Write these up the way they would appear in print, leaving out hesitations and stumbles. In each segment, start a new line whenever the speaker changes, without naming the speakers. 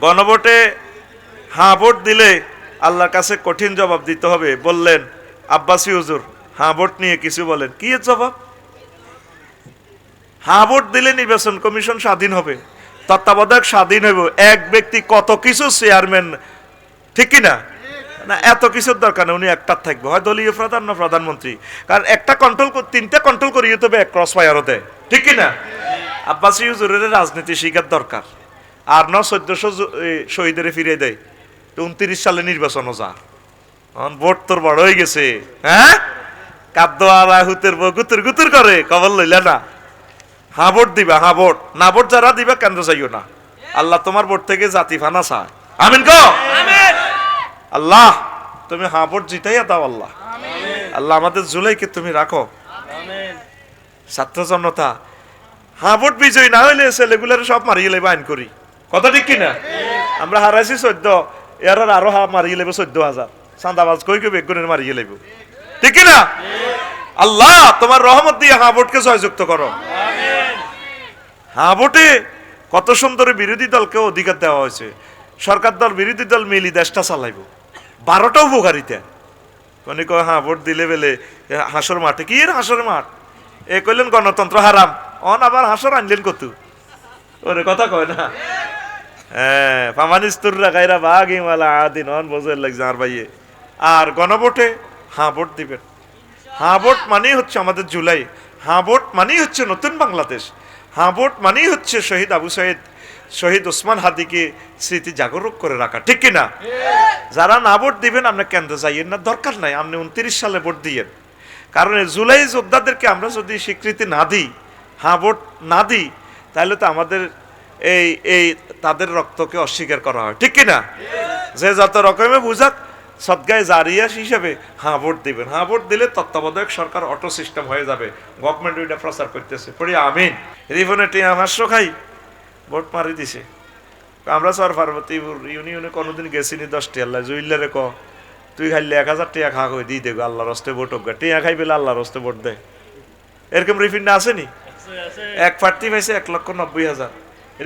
গণভোটে হ্যাঁ ভোট দিলে আল্লাহর কাছে কঠিন জবাব দিতে হবে। বললেন আব্বাসী হুজুর, হ্যাঁ ভোট নিয়ে কিছু বলেন। কি এর জবাব? হ্যাঁ ভোট দিলে নির্বাচন কমিশন স্বাধীন হবে, তত্ত্বাবধায়ক স্বাধীন হইব, এক ব্যক্তি কত কিছু চেয়ারম্যান, ঠিক কিনা? না, এত কিছুর দরকার নেই, উনি একটার থাকবে, হয় দলীয় প্রধান না প্রধানমন্ত্রী। কারণ একটা কন্ট্রোল, তিনটা কন্ট্রোল করিয়ে তবে এক ক্রস ফায়ারও দেয়, ঠিক কিনা? আব্বাসী হুজুরের রাজনীতি শিখার দরকার। আর না 1400 শহীদের ফিরে দেয়, তো 29 সালে নির্বাচনও যা, ভোট তোর বড় হয়ে গেছে, হ্যাঁ কাদ্দ আর হুতের গুতুর গুতুর করে, খবর লইলে না। হ্যাঁ ভোট দিবা, হ্যাঁ ভোট, না ভোট যারা দিবা কেন্দ্র চাইও না। আল্লাহ তোমার ভোট থেকে জাতি ফানা চায়। আমিন কো আল্লাহ, তুমি হ্যাঁ ভোট জিতাইয়া দাও আল্লাহ। আল্লাহ আমাদের জুলাইকে তুমি রাখো। ছাত্র জনতা, হ্যাঁ ভোট বিজয়ী না হইলে ছেলেগুলার সব মারিয়ে লেবে আইন করি, কথা ঠিক কিনা? আমরা হারাইছি 14, এর আরো মারিয়ে লেবে 14,000, চাঁদাবাজ কই কই বেগুনের মারিয়ে লেব, ঠিক কিনা? আল্লাহ তোমার রহমত দিয়ে হ্যাঁ ভোটকে জয়যুক্ত করো। হ্যাঁ ভোটে কত সুন্দর বিরোধী দলকে অধিকার দেওয়া হয়েছে। সরকার দল বিরোধী দল মিলি দেশটা চালাইব, 12টা উপকারিতা। কোনি কয় হ্যাঁ ভোট দিলে বেলে হাসর মাঠে, কি এর হাসর মাঠ? এ কইলেন গণতন্ত্র হারাম, অন আবার হাসর আনলেন কত, ওরে কথা কয় না। হ্যাঁ, ফামানিস্তুররা গায়রা বাগিমালা আদিন, অন বোঝের লাগছে আর ভাইয়ে। আর গণভোটে হ্যাঁ ভোট দিবেন। হ্যাঁ ভোট মানেই হচ্ছে আমাদের জুলাই, হ্যাঁ ভোট মানেই হচ্ছে নতুন বাংলাদেশ, হ্যাঁ ভোট মানেই হচ্ছে শহীদ আবু সাইদ, শহীদ ওসমান হাদিকে স্মৃতি জাগরুক করে রাখা, ঠিক কিনা? যারা না ভোট দিবেন আপনি কেন্দ্রে যাইয়েন না, দরকার নাই, আপনি 29 সালে ভোট দিয়েন। কারণ জুলাই যোদ্ধাদেরকে আমরা যদি স্বীকৃতি না দিই, হ্যাঁ ভোট না দিই, তাহলে তো আমাদের এই এই তাদের রক্তকে অস্বীকার করা হয়, ঠিক কিনা? যে যত রকমে বুঝাক সদগায়ে জারিয়া হিসেবে হ্যাঁ ভোট দিবেন। হ্যাঁ ভোট দিলে তত্ত্বাবধায়ক সরকার অটো সিস্টেম হয়ে যাবে। গভর্নমেন্ট ওইটা প্রচার করতেছে, পড়ি আমিন। রিফনে টিয়া হাস্য খাই ভোট মারি দিছে। আমরা সর পার্বতীপুর ইউনিয়নে কোনোদিন গেছিনি 10টি, আল্লাহ জুইল্লারে ক তুই খাইলে 1000 টাকা খা কই দিয়ে দেবো, আল্লাহর হস্তে ভোট হোক, টিয়া খাই পেলে আল্লাহর হস্তে ভোট দেয়। এরকম রিফিন্ডা আসেনি? এক প্রার্থী পাইছে 1,90,000,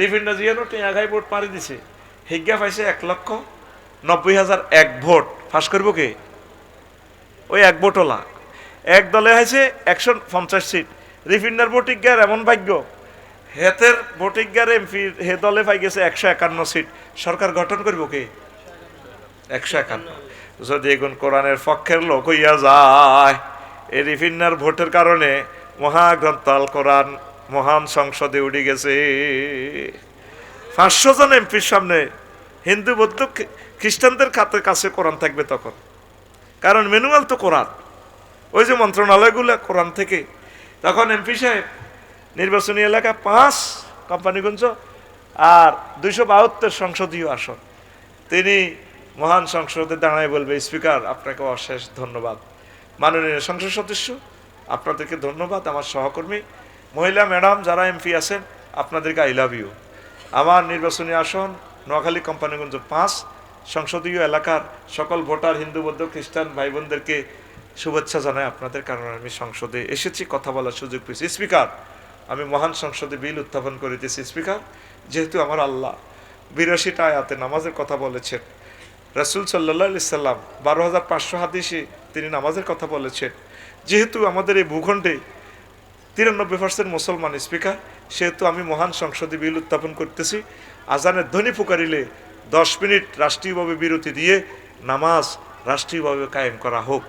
রিফিন্ডা জিয়ানো টিয়া খাই ভোট মারি দিছে, হিজ্ঞা পাইছে 1,90,000 এক ভোট। ফাঁস করবো কে? ওই এক ভোটওয়ালা। এক দলে হয়েছে 150 সিট, রিফিন্ডার ভোটিজ্ঞার এমন ভাগ্য, হেতের ভোটিজ্ঞার এমপি হে দলে পাই গেছে 151 সিট। সরকার গঠন করবো কে? 151। যদি এখন কোরআনের পক্ষের লোক হইয়া যায়, এই রিফিন্ডার ভোটের কারণে মহাগ্রন্থ আল কোরআন মহান সংসদে উঠে গেছে। 500 জন এমপির সামনে হিন্দু বৌদ্ধ খ্রিস্টানদের কাছে কোরআন থাকবে তখন, কারণ ম্যানুয়াল তো কোরআন, ওই যে মন্ত্রণালয়গুলো কোরআন থেকে। তখন এমপি সাহেব নির্বাচনী এলাকা 5 কোম্পানিগঞ্জ আর 272 সংসদীয় আসন, তিনি মহান সংসদে দাঁড়ায় বলবে, স্পিকার আপনাকে অশেষ ধন্যবাদ, মাননীয় সংসদ সদস্য আপনাদেরকে ধন্যবাদ, আমার সহকর্মী মহিলা ম্যাডাম যারা এমপি আছেন আপনাদেরকে আই লাভ ইউ। আমার নির্বাচনী আসন নোয়াখালী কোম্পানিগঞ্জ 5 সংসদীয় এলাকার সকল ভোটার হিন্দু বৌদ্ধ খ্রিস্টান ভাই বোনদেরকে শুভেচ্ছা জানাই, আপনাদের কারণে আমি সংসদে এসেছি, কথা বলার সুযোগ পেয়েছি। স্পিকার আমি মহান সংসদে বিল উত্থাপন করিতেছি। স্পিকার যেহেতু আমার আল্লাহ 82টা আয়াতে নামাজের কথা বলেছেন, রাসূল সাল্লাল্লাহু আলাইহি সাল্লাম 12,500 হাদিসে তিনি নামাজের কথা বলেছেন, যেহেতু আমাদের এই ভূখণ্ডে 93% মুসলমান স্পিকার, সেহেতু আমি মহান সংসদে বিল উত্থাপন করতেছি। আজানের ধ্বনি পুকারিলে 10 মিনিট রাষ্ট্রীয়ভাবে বিরতি দিয়ে নামাজ রাষ্ট্রীয়ভাবে কায়েম করা হোক।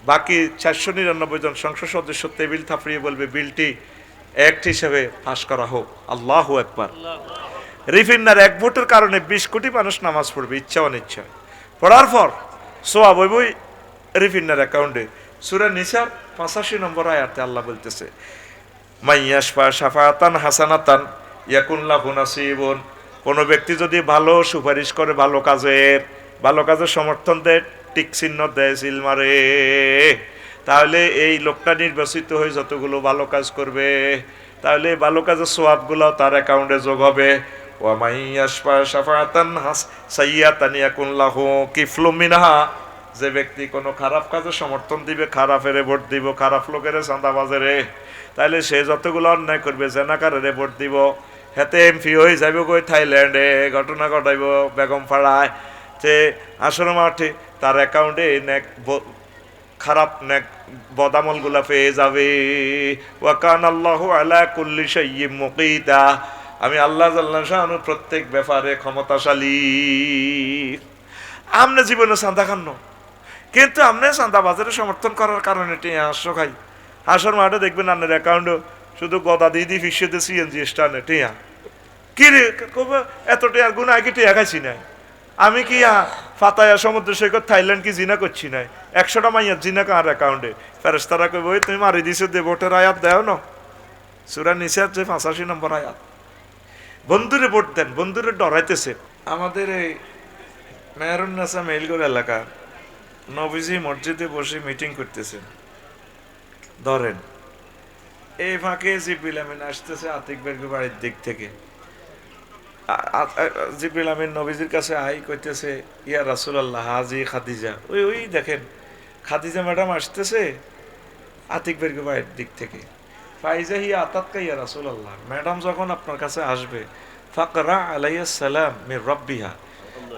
বাকি 499 জন সংসদ সদস্য টেবিল থাপড়িয়ে বলবে বিলটি অ্যাক্ট হিসেবে পাস করা হোক। আল্লাহু আকবার। রিফিন্ডার এক ভোটের কারণে 20 কোটি মানুষ নামাজ পড়বে ইচ্ছা অনিচ্ছা, পড়ার পর সোয়াব হইবই রিফিন্ডার অ্যাকাউন্টে। সূরা নিসার 85 নম্বর আয়াতে আল্লাহ বলতেছে, মাইয়াশফা শাফাতান হাসানাতান ইয়াকুন লাহু নাসিবুন, কোনো ব্যক্তি যদি ভালো সুপারিশ করে, ভালো কাজের সমর্থন দেয়, টিক চিহ্ন দেয়, সিল মারে, তাহলে এই লোকটা নির্বাচিত হয়ে যতগুলো ভালো কাজ করবে, তাহলে ভালো কাজের সোয়াবগুলো তার অ্যাকাউন্টে যোগ হবে। ওয়া মাইয়াশফা শাফাতান সাইয়্যাতান ইয়াকুন লাহু কিফলুম মিনহা, যে ব্যক্তি কোনো খারাপ কাজে সমর্থন দিবে, খারাপের ভোট দিব, খারাপ লোকের চাঁদাবাজের, তাইলে সে যতগুলো অন্যায় করবে, জেনাকারের ভোট দিব, হেতে এমপি হয়ে যাইব কই থাইল্যান্ডে, ঘটনা ঘটাইব বেগম পাড়ায়, যে আসর মাঠে তার অ্যাকাউন্টে খারাপ বদামলগুলা পেয়ে যাবে। ওয়াকান আল্লাহু আলা কুল্লি শাইইন মুকিতা, আমি আল্লাহ জাল্লাহু শাআনু প্রত্যেক ব্যাপারে ক্ষমতাশালী। আমনে জীবনে চাঁদা খান্ন, কিন্তু আপনি চাঁদা বাজারে সমর্থন করার কারণে টিয়া হাঁসো খাই। হাঁসর মাঠে দেখবেন আপনার অ্যাকাউন্টে শুধু গদা দিয়ে ফিসে সিএনজি স্টানে টিয়া কি রে এত টিয়ার গুণ আগে টিয়া খাইছি না আমি, কি ফাতায়া সমুদ্র সৈকত থাইল্যান্ড কি জিনা করছি না, 100টা মাইয়ার জিনা কার অ্যাকাউন্টে ফেরেশতারা কইব ওই তুমি মারি দিছো দে, ভোটের আয়াত দেও না, সূরা নিসার যে 85 নম্বর আয়াত। বন্ধুরে ভোট দেন, বন্ধুরে ডরাইতেছে। আমাদের এই মেহরুন্নাসা মেইলগড় এলাকা নবীজি মসজিদে বসে মিটিং করতেছেন, ধরেন এই ফাঁকে জিবরিল আমিন আসতেছে আতিক বেগম বাড়ির দিক থেকে। জিবরিল আমিন নবীজির কাছে আই কইতেছে, ইয়া রাসূলুল্লাহ হাজি খাদিজা, ওই ওই দেখেন খাদিজা ম্যাডাম আসতেছে আতিক বেগম বাড়ির দিক থেকে। ফাইজা হি আতাতকা ইয়া রাসূলুল্লাহ, ম্যাডাম যখন আপনার কাছে আসবে ফাকরা আলাইহিস সালাম মির রাব্বিহা,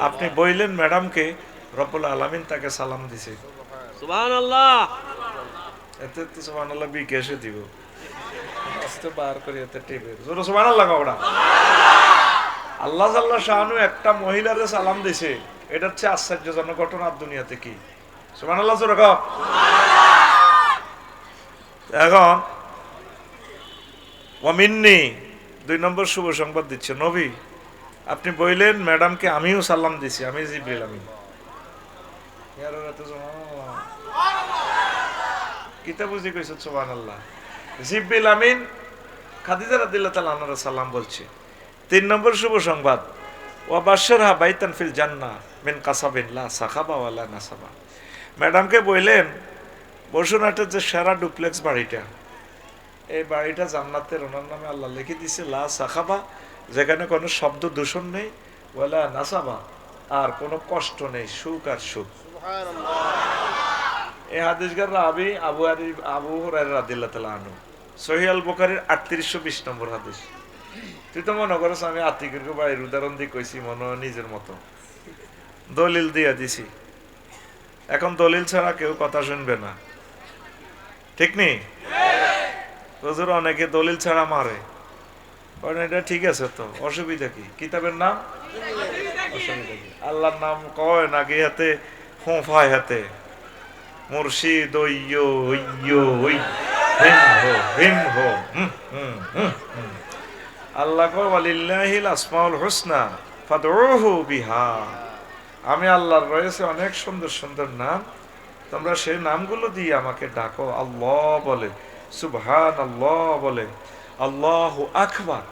আপনি বললেন ম্যাডামকে রব্বুল আলামিন তাকে সালাম দিছে।
সুবহানাল্লাহ।
এতে তো সুবহানাল্লাহ বিকেশে দিব, আস্তে বার করে এতে টিপে জোরে সুবহানাল্লাহ কওড়া। আল্লাহ জাল্লাহু শাআনু একটা মহিলারে সালাম দিছে, এটা হচ্ছে আশ্চর্যজনক ঘটনা দুনিয়াতে। কি সুবহানাল্লাহ জোরে কও। এখন ওয়ামিন্নি 2 নম্বর শুভ সংবাদ দিচ্ছে, নবী আপনি বললেন ম্যাডামকে আমিও সালাম দিছি, আমি জিবরিল আমিন। কিতা বুঝি কইছ সুবহানাল্লাহ। জিবরিল আমিন খাদিজা রাদিয়াল্লাহু তাআলা আনহার সালাম বলছে। 3 নম্বর শুভ সংবাদ, ওয়া বাশশারহা বাইতান ফিল জান্নাহ মিন কাসাবিন লা সাখাবা ওয়ালা নাসাবা, ম্যাডামকে বললেন বসুরহাটের যে সেরা ডুপ্লেক্স বাড়িটা, এই বাড়িটা জান্নাতের ওনার নামে আল্লাহ লিখে দিছে, লা সাখাবা, যেখানে কোনো শব্দ দূষণ নেই, ওয়ালা নাসাবা, আর কোনো কষ্ট নেই, সুখ আর সুখ। এই হাদিসগার রাবি আবু হুরায়রা রাদিয়াল্লাহু তাআলা আনহু, সহিহ আল বুখারীর 3820 নম্বর হাদিস। তুই তো মনে করছ আমি আতিকের বাড়ির উদাহরণ দিয়ে কইছি মনে নিজের মতো, দলিল দিয়া দিছি। এখন দলিল ছাড়া কেউ কথা শুনবে না, ঠিক নেই? হুজুর অনেকে দলিল ছাড়া মারে, কারণ এটা ঠিক আছে তো, অসুবিধা কি? কিতাবের নাম অসুবিধা কি? আল্লাহর নাম কয় নাকি হাতে হোঁফায় হাতে মুর্শিদ ওইয়ো ওইয়ো ওই হিম হো হিম হো আল্লাহ কয় ওয়ালিল্লাহিল আসমাউল হুসনা ফাদউহু বিহা, আমি আল্লাহর রয়েছে অনেক সুন্দর সুন্দর নাম, তোমরা সেই নামগুলো দিয়ে আমাকে ডাকো। আল্লাহ বলে, সুবহানাল্লাহ বলে, আল্লাহু আকবার।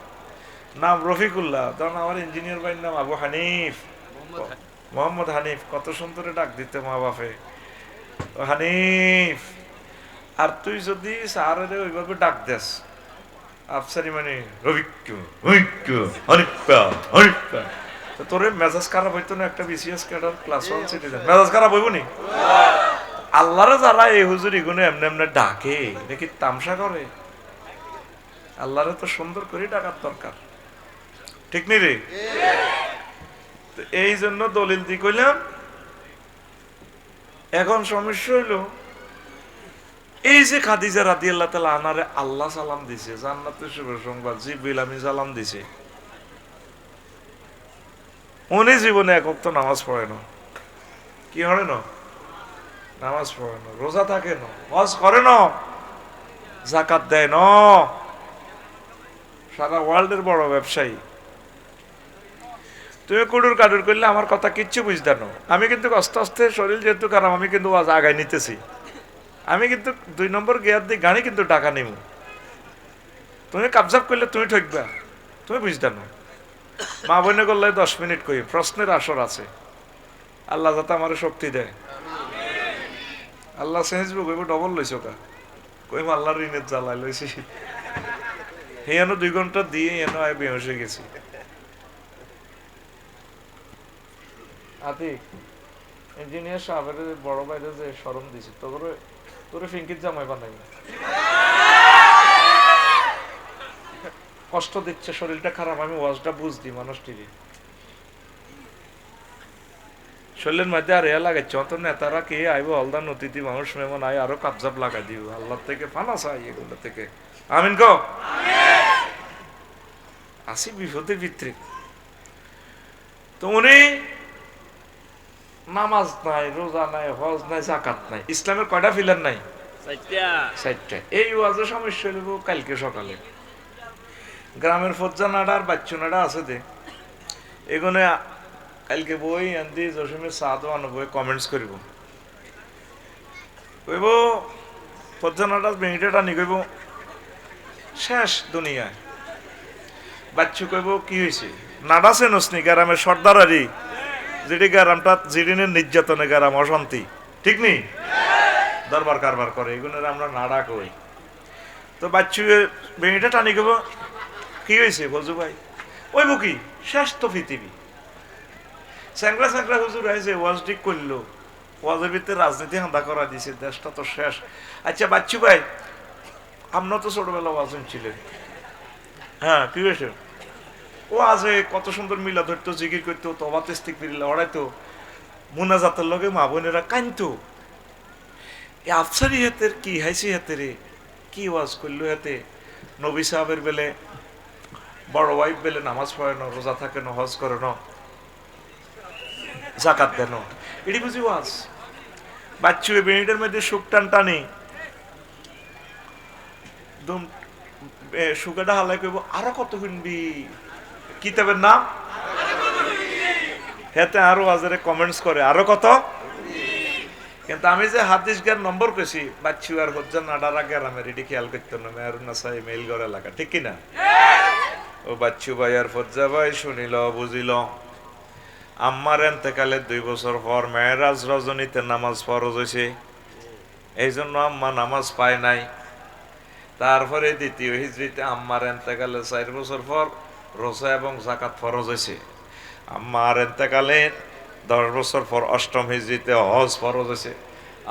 নাম রফিকুল্লাহ, ধরুন আমার ইঞ্জিনিয়ার ভাইয়ের নাম আবু হানিফ, মোহাম্মদ হানিফ, কত সুন্দর ডাক দিতে মা বাপে, হানিফ। আর তুই যদি স্যারের ওইভাবে ডাক দেস আফসারি মানে রবিক্কু হুইক্কু হনিফা হনিফা, তো তোর মেজাজ খারাপ হইতো না? একটা বিসিএস ক্যাডার ক্লাস 1 সিটিজেন মেজাজ খারাপ হইব নি? আল্লাহরে যারা এই হুজুরি গুনে এমনি এমনি ডাকে, নাকি তামসা করে? আল্লাহরে তো সুন্দর করে ডাকার দরকার, ঠিক নি রে? এই জন্য দলিল দি কইলাম। এখন সমস্যা হইল, এই যে খাদিজা রাদিয়াল্লাহু তাআলা আনহারে আল্লাহ সালাম দিছে, জান্নাতের শুভ সংবাদ, জিবরিল আমিন সালাম দিছে, উনি জীবনে এক ওয়াক্ত নামাজ পড়ে না। কি হয় না? নামাজ পড়ে না, রোজা থাকে না, হজ করে না, যাকাত দেয় না, সারা ওয়ার্ল্ডের বড় ব্যবসায়ী। তুমি কুডুর কাডুর করলে আমার কথা কিচ্ছু বুঝতে না। আমি কিন্তু আস্তে আস্তে শরীর যেহেতু খারাপ, আমি কিন্তু আজ আগায় নিতেছি। আমি কিন্তু 2 নম্বর গিয়ার দিয়ে গাড়ি কিন্তু টাকা নিব। তুমি কাবজাব করলে তুমি ঠকবা, তুমি বুঝতে না। মা বোনে করলে 10 মিনিট কই, প্রশ্নের আসর আছে। আল্লাহ যাতে আমার শক্তি দেয়। আল্লাহ সেহেজবো কইব ডবল লইছো কা, কইম আল্লাহর ঋণের জ্বালাই লইছি। হেন 2 ঘন্টা দিয়ে এনো আয় বেহোশ হয়ে গেছি। আতিক ইঞ্জিনিয়ার সাহেবের বড় ভাইরে যে শরম দিছি, তোরে ফিঙ্কির জামাই বানাই। কষ্ট দিচ্ছে, শরীরটা খারাপ, আমি ওয়াজটা বুঝদি মানুষটিকে শরীরের মধ্যে আর এ লাগাচ্ছে, অত নেতারা কে আইব, অলদান অতিথি মানুষ মেমন আয়, আরো কাবজাব লাগাই দিব, আল্লাহ থেকে ফানা চাই এগুলো থেকে। আমিন কো আসি বিপদের ভিতরে। তো উনি নামাজ নাই, রোজা নাই, হজ নাই, জাকাত নাই, ইসলামের কয়টা ফিলার নাই? চারটা। এই ওয়াজের সমস্যা হইব কালকে সকালে গ্রামের ফজ্জানাডা আর বাচ্চুনাডা আছে যে এগুলো কালকে বই আনদি জসিমের সাদও আনবো, কমেন্টস করিব, কইব ফজ্জানাডা বেঙ্গিটা টানি, কইব শেষ দুনিয়ায়। বাচ্চু কইব কি হয়েছে? নাডা চেনসনি গ্রামের সর্দারারি, যেটি গ্রামটা জিডিনের নির্যাতনে গ্রাম অশান্তি, ঠিক নি দরবার কারবার করে, এগুলোর আমরা নাড়া কই। তো বাচ্চু বেঙ্গিটা টানি কইব কি হয়েছে ফজু ভাই? ওই বুকি শেষ তো পৃথিবী, স্যাংরা স্যাংরা হুজুর হয়েছে, ওয়াজ ঠিক করলো, ওয়াজের ভিতরে রাজনীতি হাঁদা করা দিছে, দেশটা তো শেষ। আচ্ছা বাচ্চু ভাই, আপনার তো ছোটবেলা ওয়াজ ছিলেন, হ্যাঁ কি হয়েছে? ও আজে কত সুন্দর মিলা ধরতো, জিকির করতো, তবা তেস্তিক ফিরিলা ওড়াইতো, মুনাজাতের লগে মা বোনেরা কানতো। এই আফসারি হাতের কি হাইসি হাতে রে, কি ওয়াজ করলো হাতে? নবী সাহাবের বেলে বড় ওয়াইফ বেলে নামাজ পড়ে না, রোজা থাকে না, হজ করে না, জাকাত দেন, এটি বুঝি ওয়াজ? বাচ্চু বেনিটার মধ্যে সুখ টান টানি সুগাটা হালাই কইব আরো কত শুনবি, কিতাবের নাম হেতে আরো আজারে কমেন্টস করে আরো কত। কিন্তু আমি যে হাদিস জ্ঞান নম্বর পেছি, বাচ্চু আর হজ্জান নাডারা গ্রামের, এটি খেয়াল করতো না, মেহরুন্না সাহেব মেইলগড় এলাকা, ঠিক কিনা? ও বাচ্চু ভাই আর ফজ্জা ভাই শুনিল বুঝিল, আম্মার এন্তেকালে 2 বছর পর মেহরাজ রজনীতে নামাজ ফরজ হয়েছে, এই জন্য আম্মা নামাজ পায় নাই। তারপরে 2য় হিজরিতে আম্মার এন্তেকালে 4 বছর পর রোজা এবং জাকাত ফরজ হয়েছে। আম্মার এন্তেকালে 10 বছর পর 8ম হিজরিতে হজ ফরজ হয়েছে।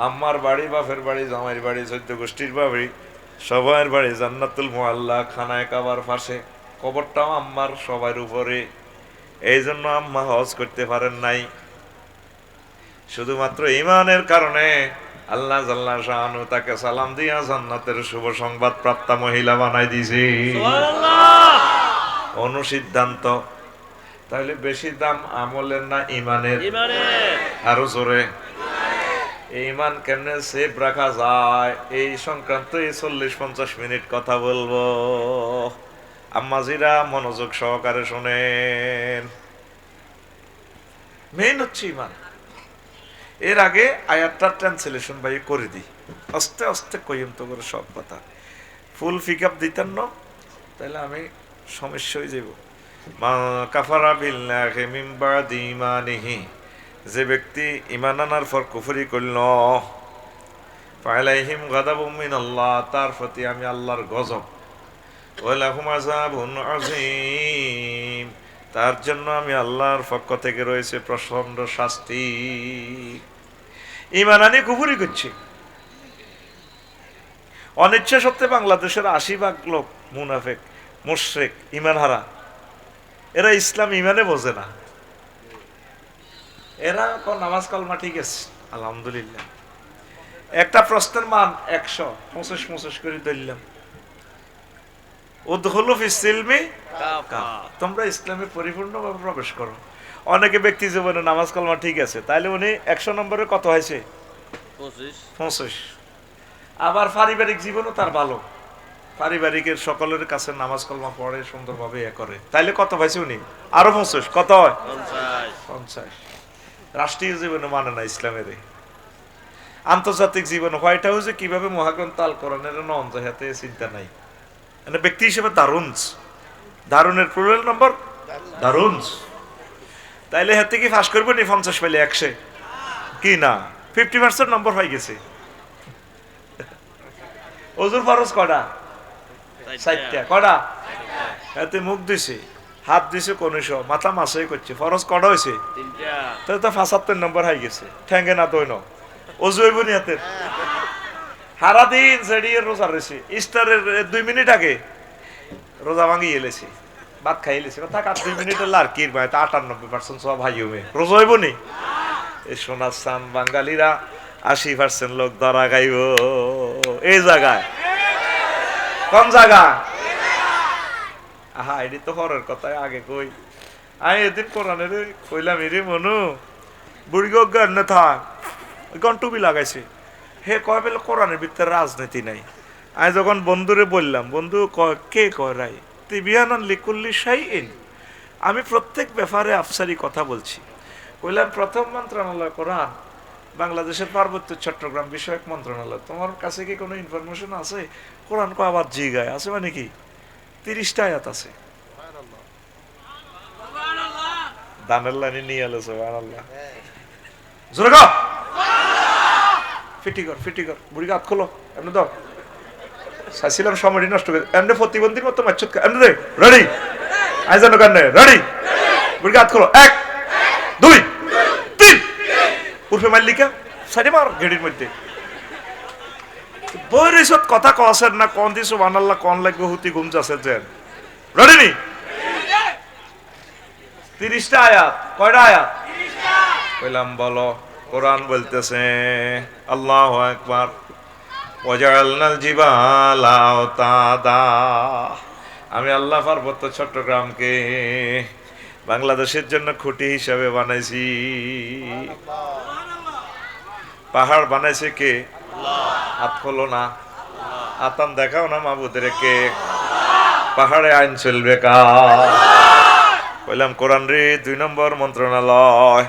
আম্মার বাড়ি, বাপের বাড়ি, জামাইয়ের বাড়ি, 14 গোষ্ঠীর বাড়ি, সবার বাড়ি জান্নাতুল মুআল্লা খানায় কাবার পাশে, কবরটাও আম্মার সবার উপরে, এই জন্য আম্মা হজ করতে পারেন নাই। শুধুমাত্র ঈমানের কারণে আল্লাহ জাল্লা শাআনু তাকে সালাম দিয়া জান্নাতের শুভ সংবাদ প্রাপ্তা মহিলা বানাই দিয়েছে। অনুসিদ্ধান্ত তাহলে বেশি দাম আমলের না ঈমানের? আরো জোরে। ঈমান কেমনে সেভ রাখা যায় এই সংক্রান্ত 40-50 মিনিট কথা বলবো। আম্মাজিরা মনোযোগ সহকারে শোনেন। মেইন হচ্ছে ঈমান। এর আগে আয়াতটা ট্রান্সলেশন ভাই করে দিই, আস্তে আস্তে কইম তো করে সব কথা, ফুল পিক আপ দিতেন না তাহলে আমি সমস্যা হয়ে যাব। মা কাফারা বিল্লাহি মিন বাদি ঈমানিহি, যে ব্যক্তি ঈমান আনার পর কুফরি করল, ফালাইহিম গাদাবুম মিনাল্লাহ, তার প্রতি আমি আল্লাহর গজব, ওয়া লাহুম আযাবুন আযীম, তার জন্য আমি আল্লাহর পক্ষ থেকে রয়েছে প্রচন্ড শাস্তি। ঈমান আনি কুফরি করছে, অনিচ্ছা সত্ত্বে বাংলাদেশের 80% লোক মুনাফিক, মুশরিক, ঈমান হারা। এরা ইসলাম ঈমানে বোঝে না। এরা নামাজ কালমা ঠিক আছে আলহামদুলিল্লাহ, একটা প্রশ্নের মান 100 করে ধরলাম, উদখুলু ফিস সিলমি কাফা, তোমরা ইসলামে পরিপূর্ণভাবে প্রবেশ করো। অনেকে ব্যক্তি জীবনে নামাজ কালমা ঠিক আছে, তাইলে উনি 100 নম্বরে কত হয়েছে? 25। আবার পারিবারিক জীবনও তার ভালো, পারিবারিকের সকলের কাছে নামাজ কালমা পড়ে সুন্দরভাবে করে, তাইলে কত পাইছে উনি? আরো 25, কত হয়? 50। রাষ্ট্রীয় জীবনে মানে না ইসলামের, আন্তর্জাতিক জীবনে হোয়াইট হাউসে কিভাবে মহাগ্রন্থ আল কোরআনের নঞ্জ হাতে চিন্তা নাই। মানে ব্যক্তি হিসেবে দারুণের প্লুরাল নম্বর দারুণ, তাইলে হাতে কি ফাঁস করবো নি 50 পাইলে 100 কি না 50% নম্বর হয়ে গেছে। ওজুর ফরজ কটা? 4টা। কটা? হাতে মুখ দিছে, হাত দিছে 19, মাথা মাসাই করছে, ফরজ কটা হয়েছে? 3টা। তাহলে তো 75 নম্বর হয়ে গেছে। ঠ্যাঙ্গে না দইন ওজু হইব নি হাতের? সারাদিন সেডিয়ে রোজা রয়েছে, ইস্টারের 2 মিনিট আগে রোজা ভাঙি এলেছে, ভাত খাই এলেছে, থাক 8-2 মিনিটের লার্কির ভাই, তা 98% সব ভাই হবে, রোজা হইব নি? এই সোনার চান বাঙালিরা 80% লোক ধরা গাইব এই জায়গায়। কোন জায়গা? আহা, এটি তো হরের কথায় আগে কই। আমি এদিন কোরআনের কইলাম, এরে মনু বুড়ি গান না থাক, টুপি লাগাইছে, হে কয় পেলে কোরআনের ভিতরে রাজনীতি নাই। আমি যখন বন্ধুরে বললাম, বন্ধু কয় কে কয় রাই তিবিয়ানান লিকুল্লি শাইইন, আমি প্রত্যেক ব্যাপারে আফসারি কথা বলছি। কইলাম প্রথম মন্ত্রণালয় কোরআন, বাংলাদেশের পার্বত্য চট্টগ্রাম বিষয়ক মন্ত্রণালয়, তোমার কাছে কি কোনো ইনফরমেশন আছে? কোরআন কয় আবার জিগায় আছে, মানে কি 30টা আয়াত আছে। দানের লাইনে নিয়ে এলো সুবহানাল্লাহ। জোরে কও, ফিটি কর বুড়ি হাত খোলো, এমনি দাও। চাইছিলাম সময়টি নষ্ট করে, এমনি প্রতিবন্ধীর মতো মাচ্ছুত এমনি দে, রেডি আইজানো কান্নে রেডি, বুড়ি হাত খোলো, 1 2 3 উর্ফে মাল্লিকা সাইডে মার গেড়ির মধ্যে। বইয়ের এইসব কথা কছেন না, কোন দিন সুবহানাল্লাহ কোন লাগবে হুতি ঘুম যাচ্ছে যে রেডি নি? 30টা আয়াত, কয়টা আয়াত? কইলাম বলো। কোরআন বলতেছে আল্লাহু আকবার, ওয়াজআলনাল জিবালা আওতাদা, আমি আল্লাহ পার্বত্য চট্টগ্রামকে বাংলাদেশের জন্য খুঁটি হিসাবে বানাইছি। পাহাড় বানাইছে কে? হাত খোলো না, আতান দেখাও না মাবুদের কে, পাহাড়ে আইন চলবে কা? কইলাম কোরআন রে 2 নম্বর মন্ত্রণালয়,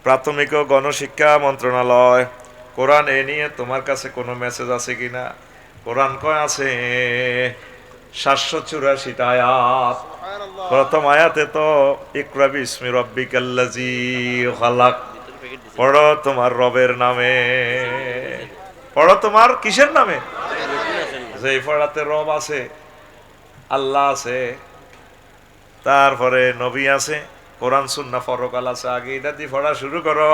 প্রাথমিক ও গণশিক্ষা মন্ত্রণালয়, কোরআন এ নিয়ে তোমার কাছে কোনো মেসেজ আছে কিনা? কোরআন কয় আছে 784টা আয়াত। প্রথম আয়াতে তো ইকরা বিসমি রাব্বিকাল্লাযী খালাক, পড়ো তোমার রবের নামে। পড়ো তোমার কিসের নামে? যেই পড়াতে রব আছে, আল্লাহ আছে, তারপরে নবী আছে, কোরআন সুন্নাহ ফরকাল আছে, আগে এটা দিয়ে পড়া শুরু করো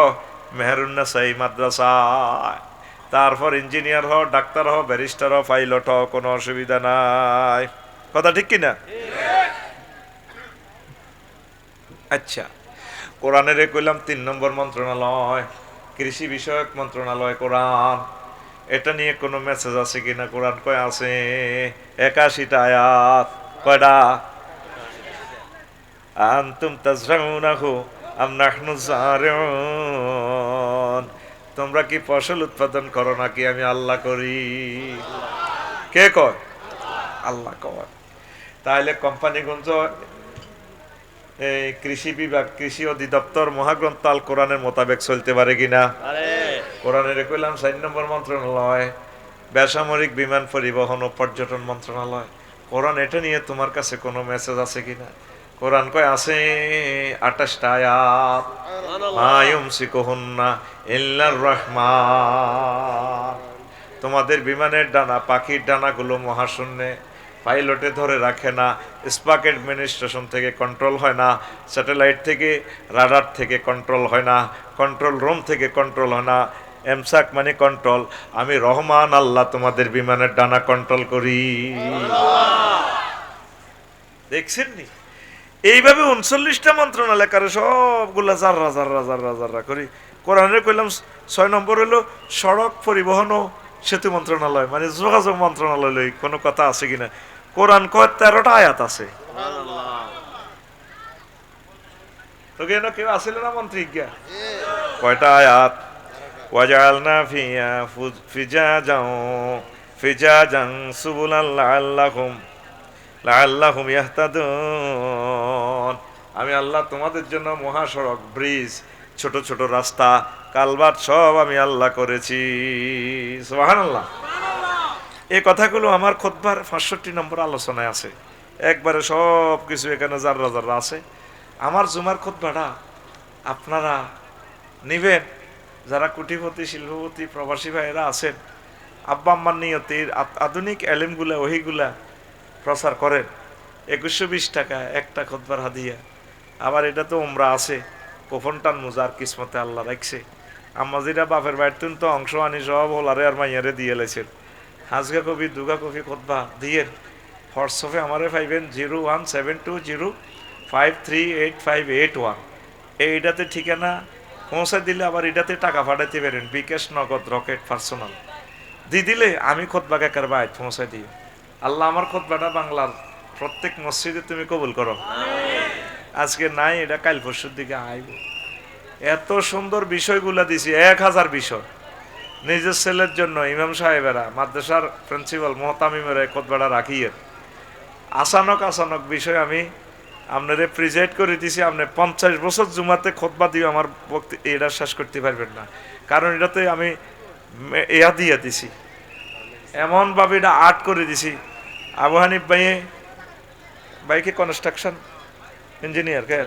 মেহেরুন্নাসাই মাদ্রাসায়। তারপর ইঞ্জিনিয়ার হও, ডাক্তার হও, ব্যারিস্টার হও, পাইলট হও, কোনো অসুবিধা নাই। কথা ঠিক কিনা? আচ্ছা, কোরআনের কইলাম 3 নম্বর মন্ত্রণালয়, কৃষি বিষয়ক মন্ত্রণালয় কোরআন, এটা নিয়ে কোনো মেসেজ আছে কিনা? কোরআন কয় আছে 81টা আয়াত। কয়টা? আনতুম তাজরাউনাহু আম নাহনু যারিউন, তোমরা কি ফসল উৎপাদন করো নাকি আমি আল্লাহ করি? কে কয়? আল্লাহ কয়। তাহলে কোম্পানিগঞ্জ এই কৃষি বিভাগ, কৃষি অধিদপ্তর মহাগ্রন্থ আল কোরআনের মোতাবেক চলতে পারে কিনা? কোরআনের কইলাম 4 নম্বর মন্ত্রণালয়, বেসামরিক বিমান পরিবহন ও পর্যটন মন্ত্রণালয়, কোরআন এটা নিয়ে তোমার কাছে কোনো মেসেজ আছে কিনা? কোরআন কয় আছে 28টা আয়াত, মা ইউমসিকুহুন্না ইল্লার রহমান, তোমাদের বিমানের ডানা, পাখির ডানাগুলো মহাশূন্যে, পাইলটে ধরে রাখে না, স্পাক অ্যাডমিনিস্ট্রেশন থেকে কন্ট্রোল হয় না, স্যাটেলাইট থেকে, রাডার থেকে কন্ট্রোল হয় না, কন্ট্রোল রুম থেকে কন্ট্রোল হয় না, এমসাক মানে কন্ট্রোল, আমি রহমান আল্লাহ তোমাদের বিমানের ডানা কন্ট্রোল করি। দেখছেন নি? এইভাবে 39টা মন্ত্রণালয় কারে সবগুলা জাররা জাররা জাররা জাররা করি। কোরআনের কইলাম 6 নম্বর হলো সড়ক পরিবহন ও সেতু মন্ত্রণালয়, মানে যোগাযোগ মন্ত্রণালয় লই কোনো কথা আছে কিনা? কোরআন কয় 13টা আয়াত আছে। তো কেন কেউ আসিল না মন্ত্রী গিয়া? কয়টা আয়াত? ওয়াজআলনা ফিজাজান সুবুলান লাআল্লাহুম ইয়াহতাদুন, আমি আল্লাহ তোমাদের জন্য মহাসড়ক, ব্রিজ, ছোট ছোট রাস্তা, কালভার্ট সব আমি আল্লাহ করেছি। সুবহানাল্লাহ। এই কথাগুলো আমার খুতবার 65 নম্বর আলোচনায় আছে, একবারে সব কিছু এখানে জাররা জাররা আছে। আমার জুমার খুতবাটা আপনারা নিবেন, যারা কোটিপতি, শিল্পপতি, প্রবাসী ভাইয়েরা আছেন, আব্বা আম্মার নিয়তে আধুনিক এলিমগুলা, ওহিগুলা প্রচার করেন। 2120 টাকা একটা খুতবার হাদিয়া। আবার এটা তো উমরা আছে, কোফনটান মুজার কিসমতে আল্লাহ রাখছে। আম্মাজিরা বাপের বাড়িতে তো অংশ আনি সব হোলারে আর মাইয়ারে দিয়ে লেছেন। হাজগা কবি, দুগা কবি খুতবা দিয়েন, হোয়াটসঅ্যাপে আমারে পাইবেন 01720538581। এইটাতে ঠিকানা পৌঁছে দিলে আবার এটাতে টাকা পাঠাইতে পারেন, বিকাশ, নগদ, রকেট, পার্সোনাল দিয়ে দিলে আমি খোদবা কাকার বাইত পৌঁছে দিই। আল্লাহ আমার খোদবাটা বাংলার প্রত্যেক মসজিদে তুমি কবুল করো। আজকে নাই, এটা কাল পরশুর দিকে আইব। এত সুন্দর বিষয়গুলা দিছি, 1000 বিষয় নিজের ছেলের জন্য। ইমাম সাহেবেরা, মাদ্রাসার প্রিন্সিপাল মোহতামিমেরা খোদবাটা রাখিয়ে আচানক বিষয় আমি আপনারে প্রিজাইড করে দিছি। আপনি 50 বছর জুমাতে খোদবা দিয়ে আমার এটা শেষ করতে পারবেন না, কারণ এটাতে আমি ইয়া দিয়ে দিছি, এমনভাবে এটা আর্ট করে দিছি। আবু হানিফ বাইকে কনস্ট্রাকশন ইঞ্জিনিয়ার কে,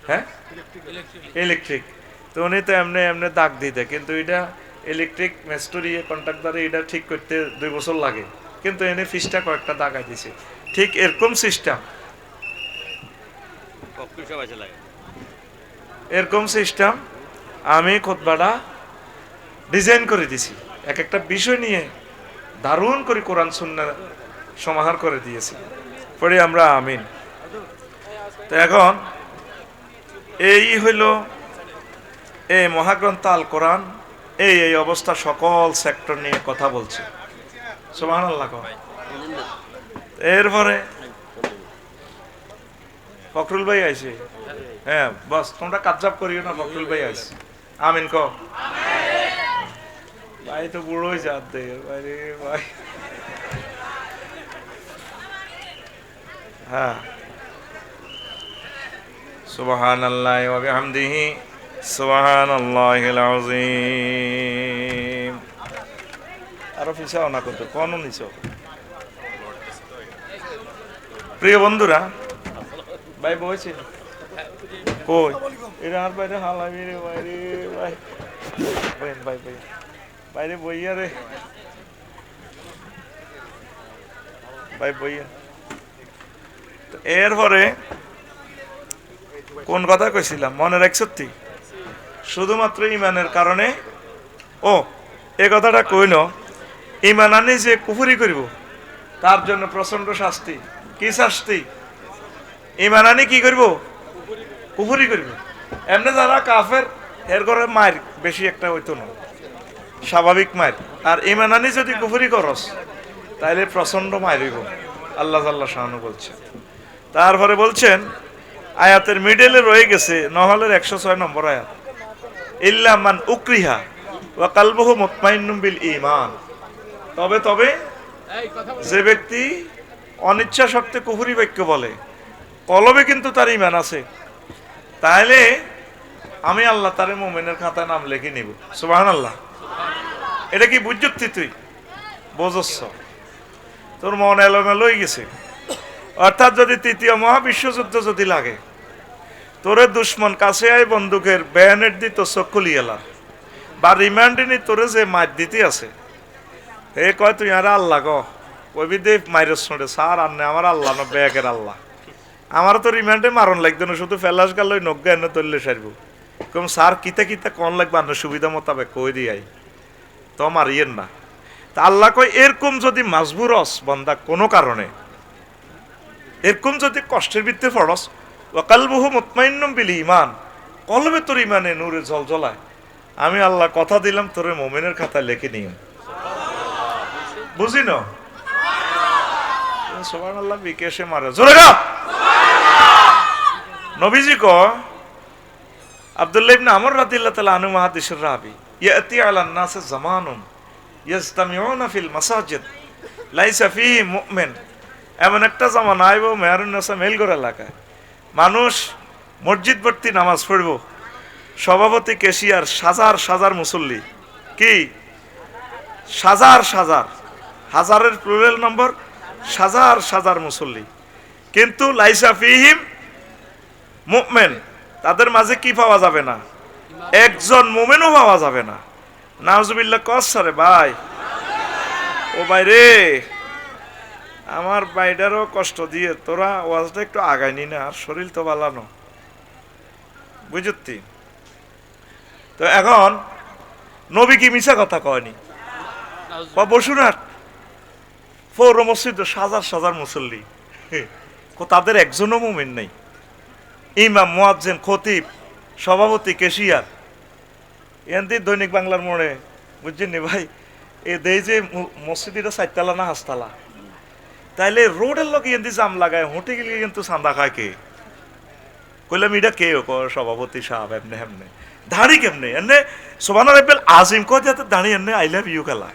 হ্যাঁ ইলেকট্রিক, তো উনি তো এমনি এমনি দাগ দিতে, কিন্তু এটা ইলেকট্রিক মিস্ত্রি কন্ট্রাক্টরে এটা ঠিক করতে 2 বছর লাগে, কিন্তু এনে ফিসটা কয়েকটা দাগাই দিছে। ঠিক এরকম সিস্টেম, এরকম সিস্টেম আমি খুতবাটা ডিজাইন করে দিছি। এক একটা বিষয় নিয়ে দারুণ করে কোরআন সুন্নাহ সমাহার করে দিয়েছি। পরে আমরা আমিন। তো এখন এই হইল এই মহাগ্রন্থ আল কোরআন, এই অবস্থা সকল সেক্টর নিয়ে কথা বলছে। সুবহানাল্লাহ। এরপরে ফখরুল ভাই আইছে, হ্যাঁ বস তোমরা কাজজাব করিও না, ফখরুল ভাই আইছে। আমিন কও। ভাই তো বুড়োই জাত দে ভাই। হ্যাঁ, সুবহানাল্লাহি ওয়া বিহামদিহি সুবহানাল্লাহিল আযীম। আরো পিছাও না কত কোন নিছো। প্রিয় বন্ধুরা, ভাই বইছে কই এরা আর বাইরে হালাবি রে বাইরে ভাই ভাই বাইরে বইয়া রে ভাই বইয়া। এরপরে কোন কথা কইছিলাম মনে রাখছ? শুধুমাত্র ইমানের কারণে, ও এ কথাটা কইন, ইমান আনি যে কুফরি করিব তার জন্য প্রচন্ড শাস্তি। কি শাস্তি? ইমান আনি কি করব? কুফরি করব। এমনি যারা কাফের এর করে মার বেশি একটা হইতো না, স্বাভাবিক মার। আর ইমান আনি যদি কুফরি করস তাইলে প্রচন্ড মার হইব। আল্লাহ আল্লাহ শাহানু বলছেন। তারপরে বলছেন আয়াতের মিডলে রয়ে গেছে নহলের 106 নম্বর আয়াত, ইল্লা মান উকরিহা ওয়া কালবুহু মুতমাইন্নুম বিল ঈমান। তবে যে ব্যক্তি অনিচ্ছা সত্ত্বে কুফরি বাক্য বলে, কলবে কিন্তু তার ঈমান আছে, তাহলে আমি আল্লাহ তার মুমিনের খাতায় নাম লিখে নিব। সুবহানাল্লাহ। এটা কি বুঝছতি? তুই বুঝছ? তোর মন এলোমেলো হয়ে গেছে। অর্থাৎ যদি তৃতীয় মহাবিশ্বযুদ্ধ যদি লাগে, তোরে দুশ্মন কাছে আয় বন্দুকের ব্যানেট দিত চক্ষুলিয়ালা বা রিমান্ডে নি তোরে যে মার দিতে আছে, এ কয় তুই আর আল্লাহ গ কবি দেব মাইরস শুনে সার আনে আমার আল্লাহ না ব্যাগের আল্লাহ। আমার তো রিমান্ডে মারণ লাগতো না, শুধু ফেলাস গাল ওই নগ্গা এনে তুললে সারবো। কম সার কিতা কন লাগবে আন্ন সুবিধা মোতাবেক কই দিয়াই তো মারিয়েন না। তা আল্লাহ কয় এরকম যদি মাজবুরস বন্দা কোনো কারণে, এরকম যদি কষ্টের ভিত্তিতে পড়স, ওয়াকালবুহু মুতমাইন্নুম বিল ঈমান, কলবে তোর ঈমানে নূরে ঝলঝলায়, আমি আল্লাহ কথা দিলাম তোরে মুমিনের খাতায় লিখে নিও। বুঝি না? সুবহানাল্লাহ। বিকেশে মারে জোরে গা নবীজি ক আব্দুল্লাহ ইবনে আমর রাদিয়াল্লাহু তাআলা আনহু মুহাদ্দিসুর রাবি, ইয়াতি আলান নাস জামানুন ইয়াজতামিউনা ফিল মাসাজিদ লাইসা ফিহি মুমিন। এমন একটা জামানা আইব মেহরুন্নেসা মেলগড় এলাকায় মানুষ মসজিদ ভর্তি নামাজ পড়ব, সভাপতি কেশিয়ার সাজার মুসল্লি, কি সাজার হাজারের প্লুরাল নম্বর, সাজার মুসল্লি, কিন্তু লাইসা ফিহিম মুমিন, তাদের মাঝে কি পাওয়া যাবে না? একজন মুমিনও পাওয়া যাবে না। নাউজুবিল্লাহ। কসরে ভাই, ও ভাই রে, আমার বাইটারও কষ্ট দিয়ে তোরা ওয়াজটা একটু আগায়নি না, আর শরীর তো বালানো, বুঝতি? তো এখন নবী কি মিছা কথা কয়নি? বসুন আর পৌর মসজিদ হাজার হাজার মুসল্লি, তাদের একজনও মুমিন নেই। ইমাম, মুয়াজ্জিন, খতিব, সভাপতি, কেশিয়ার, এনদি দৈনিক বাংলার মোড়ে বুঝছেন নি ভাই, এ দেই যে মসজিদটা 4 তলা না 5 তলা, তাইলে রোডের লোক এনদি জাম লাগায়, হোটে গেলে কিন্তু চান্দা খায় কে? কইলাম এটা কে? সভাপতি সাহেব। এমনি হেমনে দাঁড়ি কেমনে এমনি সোবানা রাব্বিল আজিম কয় যাতে দাঁড়ি এমনি আই লাভ ইউ খেলা।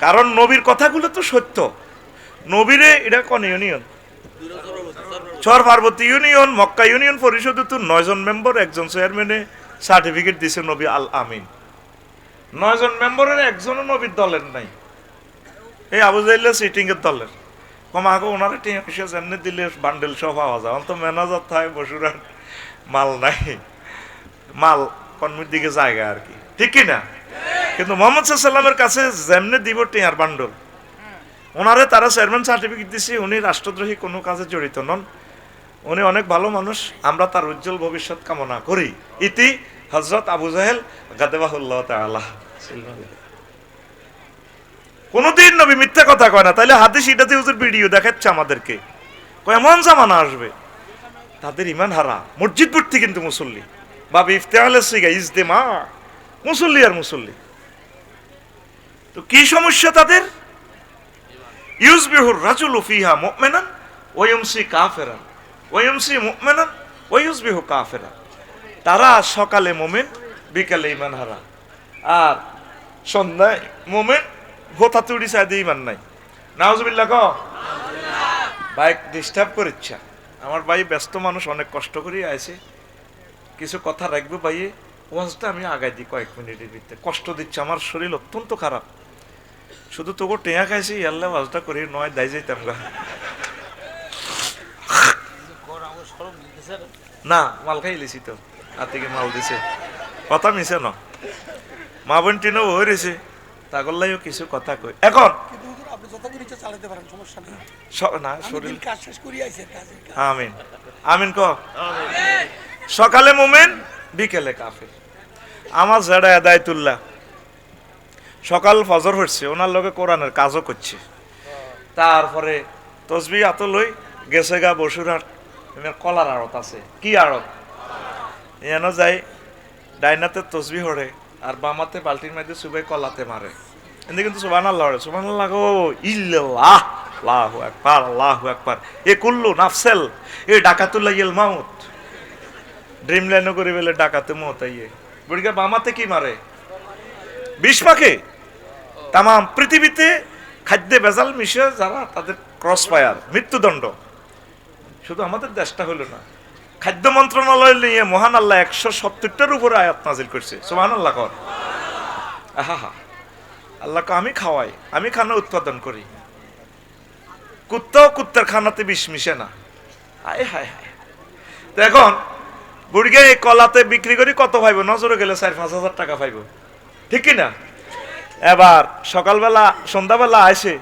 কারণ নবীর কথাগুলো তো সত্য। নবীরে এটা কোন ইউনিয়ন? চর পার্বতী ইউনিয়ন, মক্কা ইউনিয়ন পরিষদ তো 9 জন মেম্বার, একজন চেয়ারম্যানে সার্টিফিকেট দিছে নবী আল আমিন। 9 জন মেম্বারের একজনও নবীর দলের নাই। এই আবু জাইল্লা সিটিং এর দলের কমাকে ওনারা টিয়া পয়সা যেমনি দিলে বান্ডেল সব পাওয়া যায়। তো ম্যানেজার থাকে বসুরার মাল নাই, মাল কর্মীর দিকে জায়গা আর কি, ঠিক কিনা? কিন্তু মোহাম্মদ সাল্লামের কাছে যেমনি দিব টিয়ার বান্ডল, ওনারে তারা চেয়ারম্যান সার্টিফিকেট দিছে। উনি রাষ্ট্রদ্রোহী কোনো কাজে জড়িত নন, উনি অনেক ভালো মানুষ। আমরা তার উজ্জ্বল ভবিষ্যৎ কামনা করি। ইতি হযরত আবু জাহেল গাদাবাহুল্লাহ তাআলা। কোনদিন নবী মিথ্যা কথা কয় না। তাইলে হাদিস এটাতে হুজুর ভিডিও দেখাচ্ছে আমাদেরকে, এমন জামানা আসবে তাদের ইমান হারা। মসজিদ ভর্তি কিন্তু মুসল্লি, বাবা ইফতেহালের সিগা ইজতেমা, মুসল্লি আর মুসল্লি। তো কি সমস্যা তাদের? ইউসবিহুর রাজুলু ফিহা মুমিনান ওয়া ইউমসি কাফিরান ওয়া ইউমসি মুমিনান ওয়া ইউসবিহু কাফিরান। তারা সকালে মুমিন, বিকালে ইমান হারা, আর সন্ধ্যায় মুমিন, গোথা তুড়ি সাইডে ইমান নাই। নাউজুবিল্লাহ ক বাইক ডিস্টার্ব করিচ্ছা। আমার ভাই ব্যস্ত মানুষ, অনেক কষ্ট করে আইছে, কিছু কথা রাখবে ভাইয়ে। ওয়াজটা আমি আগাই দিই কয়েক মিনিটের ভিতরে। কষ্ট দিচ্ছে, আমার শরীর অত্যন্ত খারাপ। শুধু তোকে টেয়া খাইছি, আল্লাহ ওয়াজটা করি নয় দায় যাইতাম গা। না মাল খাই লিছি তো, আর থেকে মাল দিছে, কথা মিশে ন। মা বোন টিনও হয়ে রয়েছে, তাগল্লাইও কিছু কথা কই। এখন না শরীর আমিন আমিন ক। সকালে মুমিন, বিকেলে কাফের। আমার জেডা আদায়তুল্লাহ সকাল ফজর হচ্ছে, ওনার লগে কোরআনের কাজও করছে। তারপরে তসবি আত লই গেছে গা বসুরহাট, কলার আড়ত আছে। কি আড়ত? এন যাই ডাইনাতে তসবি হরে, আর বামাতে বালতির মধ্যে সুবাই কলাতে মারে। এতে কিন্তু সুবহানাল্লাহ হরে, সুবহানাল্লাহ গো ইল্লাল্লাহ, আল্লাহু আকবার, আল্লাহু আকবার। এ কুল্লু নাফসেল এ ডাকাতুল্লাহ ইল মাউত। ড্রিম লাইনও করে বেলে ডাকাতে মত আইয়ে বুড়িকা বামাতে কি মারে? বিষ পাকে। তাম পৃথিবীতে খাদ্যে ভেজাল মিশে যারা, তাদের ক্রস ফায়ার, মৃত্যুদণ্ড। শুধু আমাদের দেশটা হলো না, খাদ্য মন্ত্রণালয় নিয়ে মহান আল্লাহ 170টার উপরে আয়াত নাজিল করছে। সুবহানাল্লাহ কর। আহা আল্লাহ আমি খাওয়াই, আমি খানা উৎপাদন করি, কুত্তাও কুত্তার খানাতে বিষ মিশে না। আয় হায় হায়। তো এখন বুড়িকে এই কলাতে বিক্রি করি কত পাইব? নজরে গেলে 4-5 হাজার টাকা পাইব, ঠিক কিনা? এবার সকালবেলা সন্ধ্যাবেলা আসে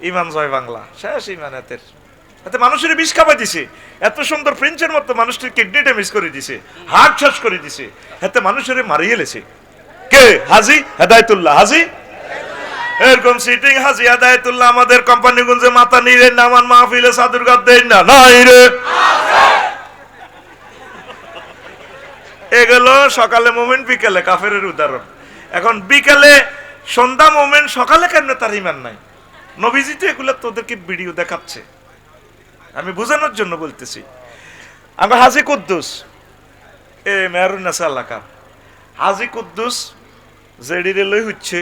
ইমান জয় বাংলা, শেষ ইমানেতের। এতে মানুষের বিষ খাওয়াই দিছে। এত সুন্দর প্রিন্সের মতো মানুষটির কিডনি ড্যামেজ করে দিছে, হার্ট শেষ করে দিছে, এতে মানুষের মারিয়ে লেছে। কে? হাজি হেদায়েতুল্লাহ। হাজি এরকম সিটিং হাজি হেদায়েতুল্লাহ আমাদের কোম্পানিগঞ্জে মাথা নিরে নামান মাহফিলে সাদুরগাত দেন না, নাই রে। এগুলো সকালে মুমিন, বিকেলে কাফেরের উদাহরণ। এখন বিকেলে সন্ধ্যা মুমিন, সকালে কেন তার ইমান নাই? নবীজি তো এগুলো তোদেরকে ভিডিও দেখাচ্ছে, আমি বোঝানোর জন্য বলতেছি। আমরা হাজি কুদ্দুস এ মেহরুন্নাসা এলাকা, হাজি কুদ্দুস জেডি রেলই হচ্ছে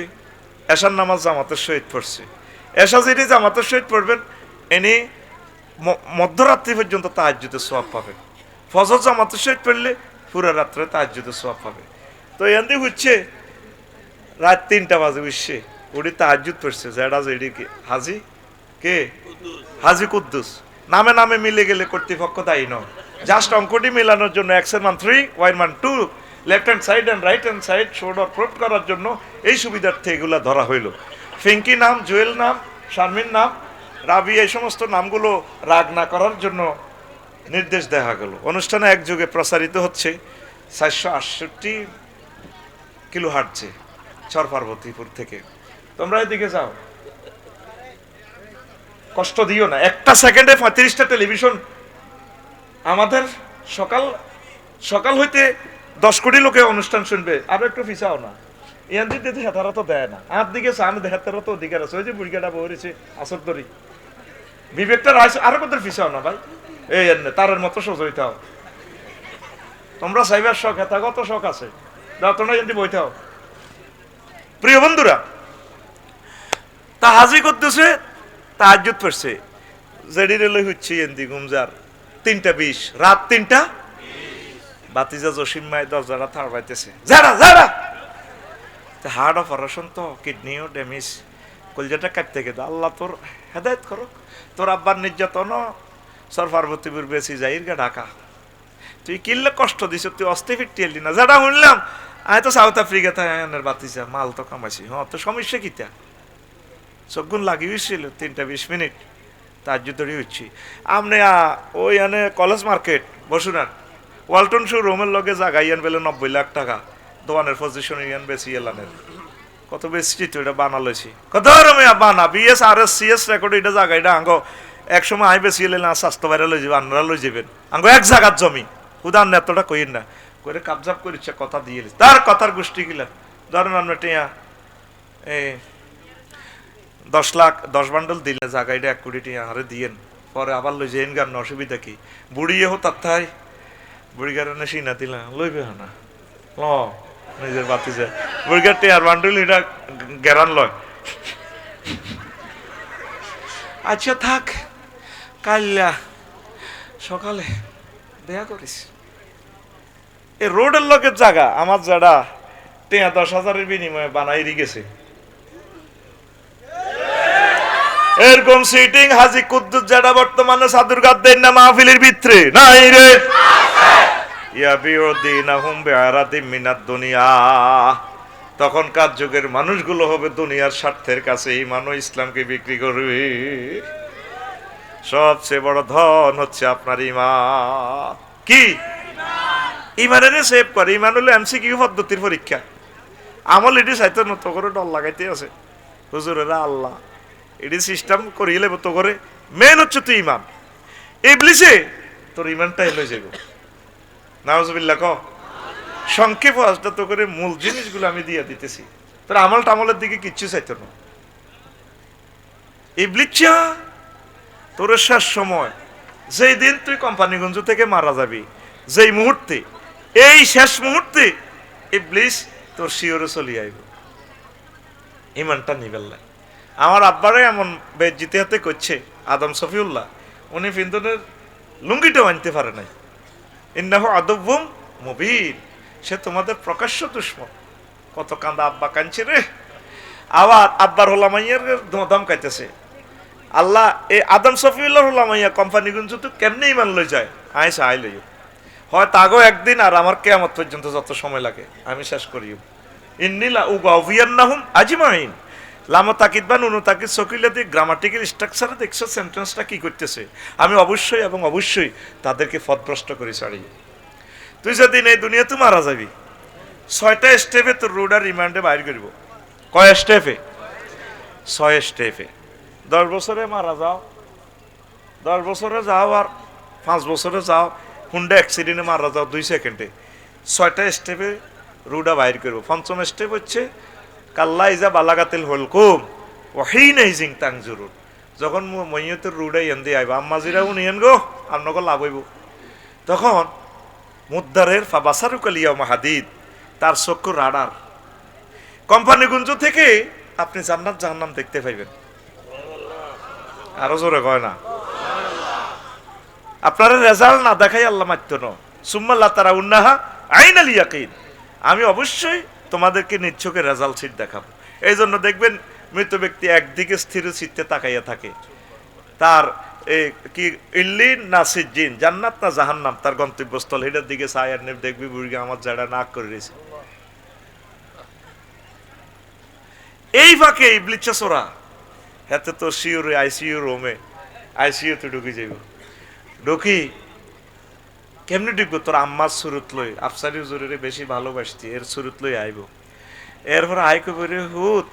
এশার নামাজ জামাতের সহিত পড়ছে। এশা যেটি জামাতের সহিত পড়বেন, এনে মধ্যরাত্রি পর্যন্ত তাহাজ্জুদের সওয়াব পাবেন। ফজর জামাতের সহিত পড়লে পুরো রাত্রে তাহাজ্জুদের সওয়াব পাবে। তো এন্দি হচ্ছে রাত 3টা বাজে উঠছে, উনি তাহাজ্জুদ পড়ছে। যেটা জেডি কে হাজি কে? হাজি কুদ্দুস। নামে নামে মিলে গেলে কর্তৃপক্ষ দায়ী নয়। জাস্ট অঙ্কটি মেলানোর জন্য এক্সের মান 3, ওয়াই মান 2, left hand side and right hand side shoulder প্রুট করার জন্য এই সুবিধার্থে এগুলা ধরা হইল। ফিঙ্কি নাম, জুয়েল নাম, শারমিন নাম, রাবি, এই সমস্ত নামগুলো রাগ না করার জন্য নির্দেশ দেওয়া গেল। অনুষ্ঠানে একযোগে প্রসারিত হচ্ছে 468 কিলো হার্টজে চর পার্বতীপুর থেকে। তোমরা এদিকে যাও, কষ্ট দিও না। একটা সেকেন্ডে 35টা টেলিভিশন। আমাদের সকাল সকাল হইতে 10 কোটি লোকে অনুষ্ঠান শুনবে, আরো একটু ফিসাও না। ইয়ান দিতে তারা তো দেয় না। আর দিকে সামনে দেখার তো অধিকার আছে। ওই যে বুড়িগাটা বহরেছে আসর ধরি বিবেকটা রাইস, আরো কত ফিসাও না ভাই। এই তারের মতো সোজ হইতে হও। তোমরা সাইবার শখ, হেতা কত শখ আছে, দাও তোমরা যদি বইতে হও। প্রিয় বন্ধুরা, তা হাজি করতেছে, তাহাজ্জুদ পড়ছে, জেডি রেলে হচ্ছে এন্দি গুমজার 3:20 রাত 3টা। বাতিজা জসিম মাই দরজাটা থার পাইতেছে, যারা যারা হার্ট অপারেশন তো, কিডনিও ড্যামেজ, কলজাটা কাটতে গেছে। আল্লাহ তোর হেদায়েত করো, তোর আব্বার নির্যাতন সর পার্বতীপুর বেশি যাইর গা ঢাকা, তুই কিনলে কষ্ট দিছ, তুই অস্থি ফিরতি এলি না। যেটা শুনলাম আমি তো সাউথ আফ্রিকা তাইনের বাতিজা মাল তো কামাইছি। হ্যাঁ তো সমস্যা কিতা, চোখগুন লাগিয়েছিল 3:20 তার যুদ্ধই হচ্ছি। আপনি ওই আনে কলেজ মার্কেট বসুনার ওয়ালটন শো রোমের লগে জায়গা ইয়ান পেলে 90 লাখ টাকা দোকানের পজিশন ইয়ান বেশি এলানের। কত বেশি তো এটা বানালেছি কত রমে বানা বিএস আর এস সিএস রেকর্ড এটা জায়গা এটা আঙ্গ এক সময় আই বেশি এলে না স্বাস্থ্য বাইরে লই যাবে, আপনারা লই যাবেন আঙ্গ এক জায়গার জমি উদাহরণ এতটা কইন না করে কাবজাব করিচ্ছে কথা দিয়ে তার কথার গোষ্ঠী গিলা। ধরেন আমরা টিয়া এই 10 লাখ 10 বান্ডল দিলে জায়গাটা 1 কোটি টিয়া হারে দিয়েন, পরে আবার লই যাইন গান অসুবিধা কি, বুড়িয়ে হো তার থাই বুড়ি কারণে সিনা দিলা লইবে না ল নিজের বাতি যায় বুড়িগার টিয়ার বান্ডল এটা গেরান লয়। আচ্ছা থাক, কাল্লা সকালে দেয়া করিস। এই রোডের লোকের জায়গা আমার যারা টিয়া 10,000-এর বিনিময়ে বানাই গেছে। এরকম সিটিং হাজি কুদ্দুস যারা বর্তমানে সাদুরগাদ দেন না মাহফিলের ভিতরে নাই রে, ইয়াবিউদিনাহুম বিআরাদিম মিনাদ দুনিয়া। তখনকার যুগের মানুষগুলো হবে দুনিয়ার স্বার্থের কাছে ঈমান ও ইসলামকে বিক্রি করবে। সবচেয়ে বড় ধন হচ্ছে আপনার ঈমান। কি ঈমানের সেভ করে? ঈমান হলো এমসিকিউ পদ্ধতির পরীক্ষা। আমল এটি চাইতে নত করে ডর লাগাইতে আছে হুজুরেরা আল্লাহ এটি সিস্টেম করিলে তো করে। মেন হচ্ছে তুই ঈমান। ইবলিসে তোর ঈমানটাই লই যাইব। নাউজুবিল্লাহ ক সংক্ষেপ আসটা তো করে মূল জিনিসগুলো আমি দিয়ে দিতেছি, তোর আমল টামলের দিকে কিচ্ছু চাইতো না। ইবলিসা তোর শেষ সময় যেই দিন তুই কোম্পানিগঞ্জ থেকে মারা যাবি, যেই মুহূর্তে, এই শেষ মুহূর্তে ইবলিস তোর শিওরে চলি আইব। ঈমানটা নিবেল্লা। আমার আব্বারে এমন বেজ্জিতে হাতে করছে আদম সফিউল্লাহ, উনি ফিন্দনের লুঙ্গিটাও আনতে পারে নাই। ইন্নাহু আদুব্বুম মুবিন, সে তোমাদের প্রকাশ্য দুশমন। কত কান্দা আব্বা কাঁদছে রে। আবার আব্বার হোলামাইয়ার ধমকাইতেছে আল্লাহ। এই আদম সফিউল্লাহ হোলামাইয়া কোম্পানিগঞ্জ তো কেমনে ঈমান লই যায়, আইসা আই লইও হয় তাগো একদিন, আর আমার কিয়ামত পর্যন্ত যত সময় লাগে আমি শেষ করিও। ইন্নিলা উগাউভিয়ান্নাহুম আজমাইন। লামা তাকিদ বা নুনু তাকিদ সকিলাতে গ্রামাটিক্যাল স্ট্রাকচারে দেখছো সেন্টেন্সটা কি করতেছে। আমি অবশ্যই এবং অবশ্যই তাদেরকে পথভ্রষ্ট করে ছাড়ি। তুই যেদিন এই দুনিয়াতে মারা যাবি 6টা স্টেপে তোর রোডার রিমান্ডে বাইর করব। কয় স্টেপে? 6 স্টেপে। 10 বছরে মারা যাও, 10 বছরে যাও, আর 5 বছরে যাও, হুন্ডা অ্যাক্সিডেন্টে মারা যাও 2 সেকেন্ডে। 6টা স্টেপে রুডা বাইর করবো। 5ম স্টেপ হচ্ছে কাল্লা ইজা বালাগাতিল হুলকুম ওয়া হিনা ইজিং তানজুরুন। যখন মইয়তের রুডা এন্দি আইবা আম্মাজিরা উনিয়েন গো আপনাকে লাভ হইব, তখন মুদ্দারের ফাবাসারুকাল ইয়াউমা হাদিদ, তার চক্ষু রাডার। কোম্পানিগঞ্জ থেকে আপনি জান্নাত জাহান্নাম দেখতে পাইবেন। আরো জোরে কয় না। আপনারা রেজাল্ট না দেখাই আল্লাহ মাত্য ন সুম্মা লা তারাউন্নাহা আইনাল ইয়াকিন। আমি অবশ্যই তোমাদেরকে নিচ্ছকে রেজাল্ট শীট দেখাবো। এই জন্য দেখবেন মৃত ব্যক্তি একদিকে স্থির চিত্তে তাকাইয়া থাকে, তার কি ইল্লিন না সিজ্জিন, জান্নাত না জাহান্নাম, তার গন্তব্যস্থল এটার দিকে চায়ার নেব। দেখবি বুড়ি আমার জায়গা নাক করে রয়েছে। এই ফাঁকে ইবলিসা সোরা হাতে তো শিওরে আইসিইউ রুমে, আইসিইউ তো ঢুকে যাইব। ঢুকি কেমনি ঢুকবো? তোর আম্মার সুরত লই, আফসারি হুজুরের বেশি ভালোবাসতি, এর সুরত লই আইব। এরপর আইকো বলে হুত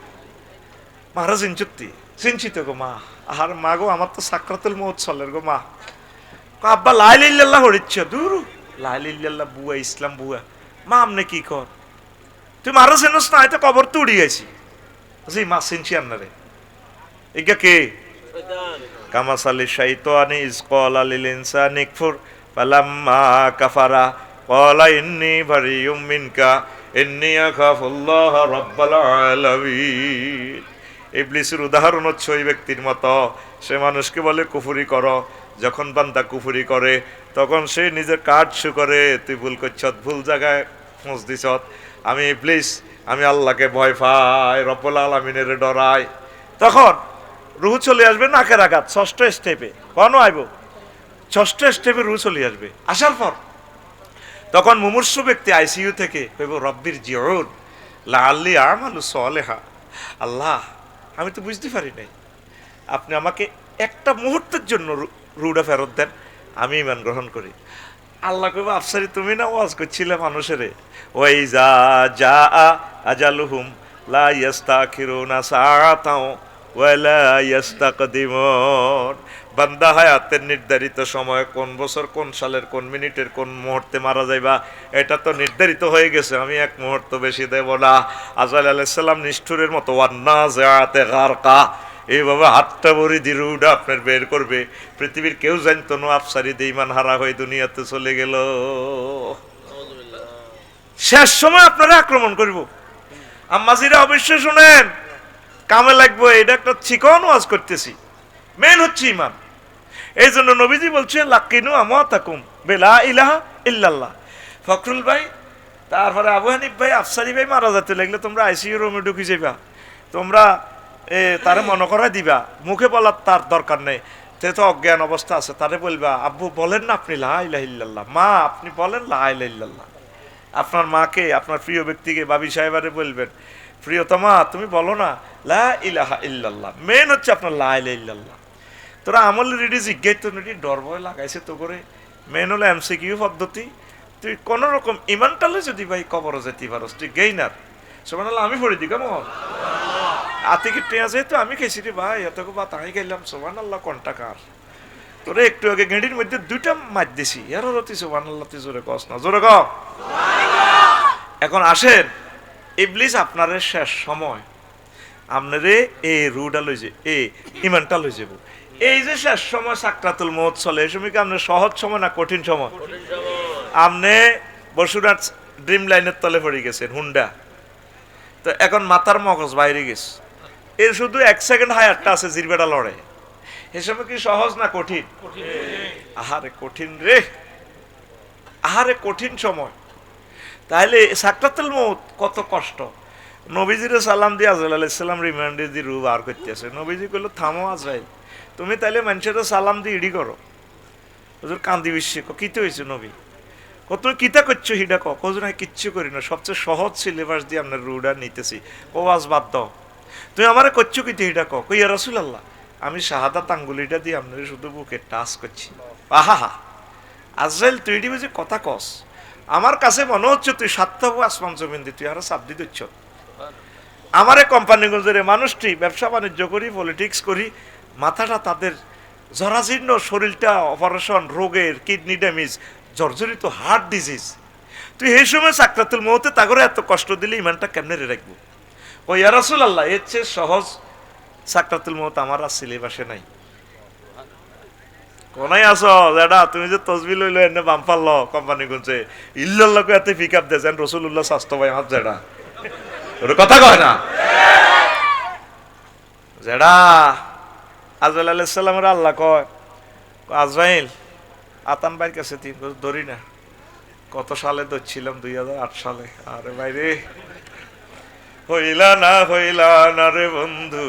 মহারাজ চিনচুত্তি চিনছি তো গো মা, আর মা গো আমার তো সাকরাতুল মউত চলের গো মা। আব্বা লা ইলাহা ইল্লাল্লাহ হরিচ্ছ দূর, লা ইলাহা ইল্লাল্লাহ বুয়া ইসলাম বুয়া। মা আমনে কি কর, তুই মারো চেনস না, হয়তো কবর তো উড়ি গেছি। জি মা চিনছি আপনারে। এগা কে? কামাসালি শাইতানি ইজ ক্বালা লিল ইনসানি কফুর ফালাম্মা কাফারা ক্বালা ইন্নী বারিয়ুম মিনকা ইন্নী আখাফুল্লাহ রাব্বাল আলামিন। ইবলিসের উদাহরণ হচ্ছে ওই ব্যক্তির মতো, সে মানুষকে বলে কুফরি করো। যখন বান্দা কুফরি করে তখন সে নিজের কাজ শু করে, তুই ভুল করছ, ভুল জায়গায় খোঁজ দিছ। আমি ইবলিস, আমি আল্লাহকে ভয় পাই, রব্বুল আলামিনের ডরাই। তখন রুহ চলে আসবে নাকের আঘাত, ষষ্ঠ স্টেপে। কখনো আইব ষষ্ঠ স্টেপে রুহ চলে আসবে। আসার পর তখন মুমূর্ষু ব্যক্তি আইসিইউ থেকে কইব রব্বির জিউন লাআল্লি আমালু সালিহা। আল্লাহ আমি তো বুঝতে পারি নাই, আপনি আমাকে একটা মুহূর্তের জন্য রুহটা ফেরত দেন, আমি ঈমান গ্রহণ করি। আল্লাহ কইব আফসারি তুমি না ওয়াজ করছিলে মানুষেরে, ওয়াইজা জা আজালুহুম লা ইস্তাখিরুনা সাআতাও ওয়ালা ইস্তাকদিমুন। বান্দা হায়াতের নির্ধারিত সময়, কোন বছর কোন সালের কোন মিনিটের কোন মুহূর্তে মারা যাইবা, এটা তো নির্ধারিত হয়ে গেছে, আমি এক মুহূর্ত বেশি দেব না। আজরাইল আলাইহিস সালাম নিষ্ঠুরের মতো ওয়ান্নাযাআতে গারকা, এইভাবে হাতটা ভরি দিরুডা আপনার বের করবে। পৃথিবীর কেউ জানতো না আফসারি দিয়ে ঈমান হারা হয়ে দুনিয়াতে চলে গেল। শেষ সময় আপনারা আক্রমণ করব। আম্মাজিরা অবশ্যই শুনেন, কামে লাগবো, এটা একটা চিকন ওয়াজ করতেছি। মেন হচ্ছে ঈমান। এই জন্য নবীজি বলছেন লাকিনু আমাতাকুম বিলা ইলাহা ইল্লাল্লাহ। ফখরুল ভাই, তারপরে আবু হানিফ ভাই, আফসারি ভাই মারা যেতে লাগলে তোমরা আইসিইউ রুমে ঢুকে যাইবা, তোমরা তারে মনে করাই দিবা, মুখে বলার তার দরকার নেই, তে তো অজ্ঞান অবস্থা আছে, তারে বলবা আব্বু বলেন না আপনি লা ইলাহা ইল্লাল্লাহ, মা আপনি বলেন লা ইলাহা ইল্লাল্লাহ। আপনার মাকে, আপনার প্রিয় ব্যক্তিকে, বাবি সাহেবারে বলবেন প্রিয়তমা তুমি বলো না লা ইলাহা ইল্লাল্লাহ। মেন হচ্ছে আপনার লা ইলাহা ইল্লাল্লাহ। তোরা আমল রেডি জিজ্ঞাই তো রেডি ডর ভয় লাগাইছে তো করে। মেন হলো এমসিকিউ পদ্ধতি। তুই কোন রকম ইমানটালে যদি ভাই কবরও যেতে পারস, তুই গেইনার। সুবহানাল্লাহ আমি পড়ে দি কেমন আতিকে টেয়া যেহেতু আমি খেয়েছি রে ভাই, এত বা তাই গেলাম। সুবহানাল্লাহ কোনটা কার? তোরে একটু আগে গেঁড়ির মধ্যে দুইটা মার দিছি, এর তুই সুবহানাল্লাহ তুই জোরে কস না, জোরে ক। এখন আসেন, ইবলিস আপনার শেষ সময় আপনারে এই রুটা লই যে এই ইমানটা লই যাব। এই যে শেষ সময় সাকরাতুল মউত চলে, এই সময় কি আপনার সহজ সময় না কঠিন সময়? আপনি বসুরাট ড্রিম লাইনের তলে পড়ে গেছেন, হুন্ডা। তো এখন মাথার মগজ বাইরে গেছে, এর শুধু 1 সেকেন্ড হায়ারটা আছে, জিরবেটা লড়ে। এই সময় কি সহজ না কঠিন? আহারে কঠিন রে, আহারে কঠিন সময়। তাহলে সাকরাতুল মউত কত কষ্ট। নবীজিরে সালাম দিয়ে আজরাইল আলাইহিস সালাম রিমান্ডে দিয়ে রূহ বার করতেছে। নবীজি কইল থামো আজরাইল, তুমি তাইলে মানুষের সালাম দিয়ে ইডি করো। হুজুর কান্দি বিশ্বে কিতে হয়েছে নবী, তুমি কিতা করছো হিডা কজন কিচ্ছু করি না, সবচেয়ে সহজ সিলেবাস দিয়ে আপনার রুডা নিতেছি, ওয়াজ বাদ দাও। তুমি আমারে করছো কিতে হিডা কই ইয়া রাসূলুল্লাহ, আমি শাহাদাত আঙ্গুলিটা দিয়ে আপনার শুধু বুকে টাচ করছি। আহা আজরাইল তুই এটি বুঝি কথা কস, আমার কাছে মনে হচ্ছে তুই 7টা আসমান জমিন দিয়ে তুই আরো চাপ দিয়ে দিচ্ছ। আমারে কোম্পানিগঞ্জের মানুষটি ব্যবসা বাণিজ্য করি, পলিটিক্স করি, মাথাটা তাদের জরাজীর্ণ, শরীরটা অপারেশন, রোগের, কিডনি ড্যামেজ, জর্জরিত হার্ট ডিজিজ। তুই এই সময় সাকরাতুল মউতে তাগরে এত কষ্ট দিলে ইমানটা কেমনে রে রাখবো? ও ইয়া রাসূলুল্লাহ, এর চেয়ে সহজ সাকরাতুল মউত আমার আর সিলেবাসে নাই। কোনাই আছো যেটা তুমি যে তসবি লইল এনে বাম্পার ল কোম্পানিগঞ্জে ইল্লাল্লাহকে এত পিক আপ দেন রাসূলুল্লাহ স্বাস্থ্য ভাই আমার যেটা ওর কথা কয় না যেটা আজরাইল আলাইহিস সালামের আল্লাহ কয় আজরাইল আতান ভাইয়ের কাছে তিন ধরি না। কত সালে ধরছিলাম? 2008 সালে। আরে ভাই রে, হইলা না রে বন্ধু,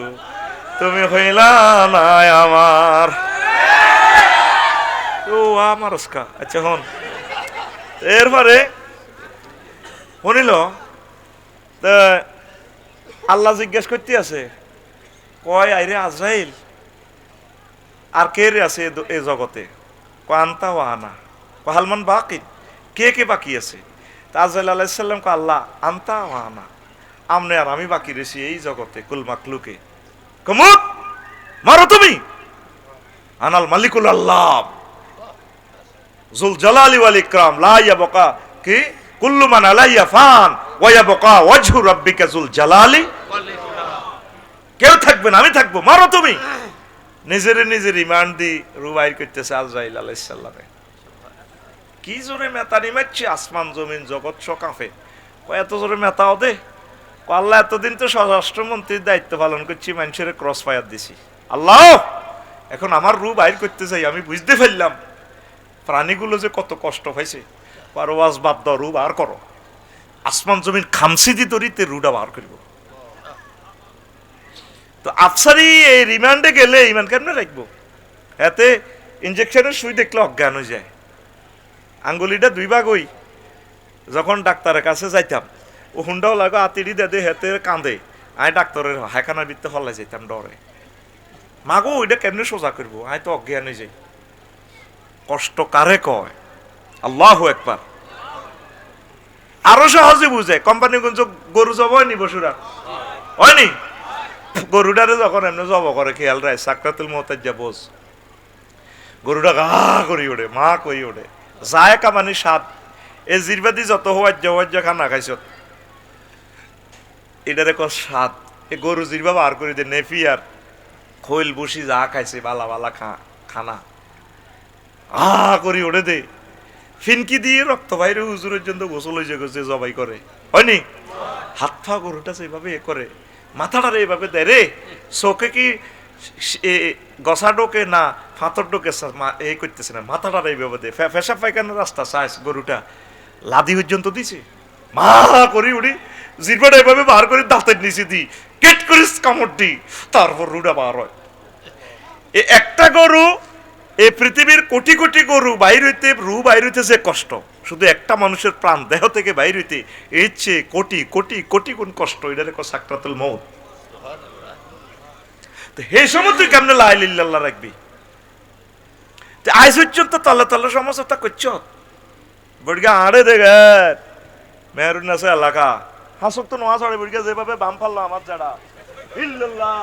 তুমি হইলা না আমার। ও আমার ওস্কা। আচ্ছা হন, এরপরে শুনিল আল্লাহ জিজ্ঞেস করতে আছে, কয় আইরে আজরাইল আর কে রে আছে এ জগতে? আনতা ও আনা হালমান বাকি, কে কে বাকি আছে? আজরাইল আলাইহিস সালাম কয় আল্লাহ আনতা ও আনা, আমনে আর আমি বাকি রয়েছি এই জগতে কুল মাকলুকে। কমুত মারো তুমি। আনাল মালিকুল আল্লাহ জুল জালালি ওয়াল ইকরাম লা ইয়াবকা কি কুল্লু মান আলাইয়া ফান ওয়া ইয়াবকা ওয়াজহু রাব্বিকা জুল জালালি, কেউ থাকবে না, আমি থাকবো, মারো তুমি। নিজের ইমান দি রুবাইর করতেছে আজরাইল আলাইহিস সালামে। কি জোরে মেতানি মারছে, আসমান জমিন জগৎ কাঁপে। এত জোরে মেতাও দে, আল্লাহ এতদিন তো স্বরাষ্ট্রমন্ত্রীর দায়িত্ব পালন করছি, মানুষের ক্রস ফায়ার দিছি। আল্লাহ এখন আমার রূপ বাইর করতে চাই, আমি বুঝতে ফেললাম প্রাণীগুলো যে কত কষ্ট পাইছে। পারওয়াজ বাদ দাও, রূপ আর করো, আসমান জমিন খামসি দি তরিতে রুডা বার করব। তো আফসারি এই রিমান্ডে গেলে ইমান কেমনে রাখবো? এতে ইঞ্জেকশনের সুই দেখলে অজ্ঞান হয়ে যায়। আঙ্গুলিটা দুই ভাগ হই। যখন ডাক্তারের কাছে যাইতাম, ও হুন্ডাও লাগো আতিরি দে হেতে কাঁদে, আমি ডাক্তারের হায়খানার ভিত্তে হল্লাই যাইতাম ডরে। মাগো ওইটা কেমনে সোজা করবো, আমি তো অজ্ঞান হয়ে যাই। কষ্ট কারে কয়? আল্লাহু আকবার। আরো সহজে বুঝে কোম্পানিগঞ্জ গরু জব হয়নি বসুরা হয়নি, গরুটারে যখন এমনি জব করে খেয়াল রায় সাকরাতুল মুতাজ্জা বোঝ, গরুটা গা করি ওঠে, মা করি ওঠে, যায় কামানি স্বাদ। এ জিরবাদি যত হওয়াজ্য খানা খাইছ এটারে ক স্বাদ। এ গরু জিরবা বার করে দে নেফিয়ার খৈল বসি যা খাইছে বালা বালা খানা করি ওঠে দে, ফিনকি দিয়ে রক্ত বাইরে হুজুরের জন্য গোসল হয়ে যে জবাই করে হয়নি। হাত পা গরুটা সেইভাবে এ করে, মাথাটারে এইভাবে দেয় রে, চোখে কি গসা ডোকে না ফাঁতর ডোকে এই করতেছে না, মাথাটারে এইভাবে দেয়। ফেসা পায়খানার রাস্তা চাইস গরুটা লাদি পর্যন্ত দিছে, মা করি উড়ি জিরবাটা এইভাবে বার করে দাঁতের নিচে দি কেট করিস কামড় দি, তারপর রুটা বার হয়। এ একটা গরু, এই পৃথিবীর কোটি কোটি গরু বাইর হইতে রু বাইর হইতে যে কষ্ট, শুধু একটা মানুষের প্রাণ দেহ থেকে বাইর হইতে এর চেয়ে কোটি কোটি কোটি গুণ কষ্ট। এটারে কো সাকরাতুল মউত। তো এই সময় তুই কেমনে লা ইলাহা ইল্লাল্লাহ রাখবি? আইস পর্যন্ত তলে তলে সমস্যা করছ বড়িয়া আড়ে দেখে মেহরুন আছে এলাকা হাসক তো নোয়া ছড়ে বড়িয়া যেভাবে বাম ফাললো আমার যারা ইল্লাল্লাহ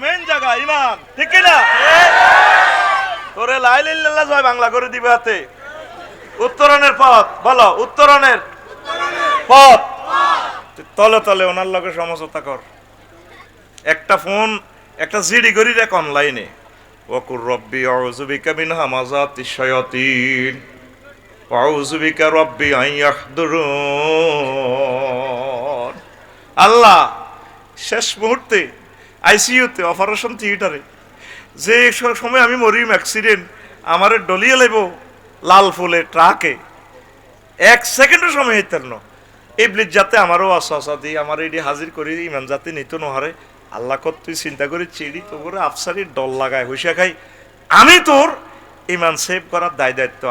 মেন জায়গা ইমান ঠিক না তোরে লা ইলাহা ইল্লাল্লাহ জয় বাংলা করে দিবে হাতে। উত্তরণের পথ বলো, উত্তরণের পথ তলে তলে ওনার লগে সমঝোতা কর। একটা ফোন একটা জিডি করি রাখ অনলাইনে, ওয়াকুর রব্বি আউযু বিকা মিন হামাযাতিশ শায়াতিন ওয়া আউযু বিকা রব্বি আন ইয়াহদুরুন। আল্লাহ শেষ মুহূর্তে আইসিইউতে অপারেশন থিয়েটারে যে সময় আমি মরিম অ্যাক্সিডেন্ট আমারে ডলিয়ে লাইব লাল ফুলে ট্রাকে, এক সেকেন্ডের সময় হইতেন না ইবলিস যাতে আমারও আশা দিয়ে আমার এটি হাজির করি ইমান যাতে নিত নহারে। আল্লাহ কত তুই চিন্তা করে চিড়ি তো করে আফসারির ডল লাগায় হুইসা খাই, আমি তোর ইমান সেভ করার দায় দায়িত্ব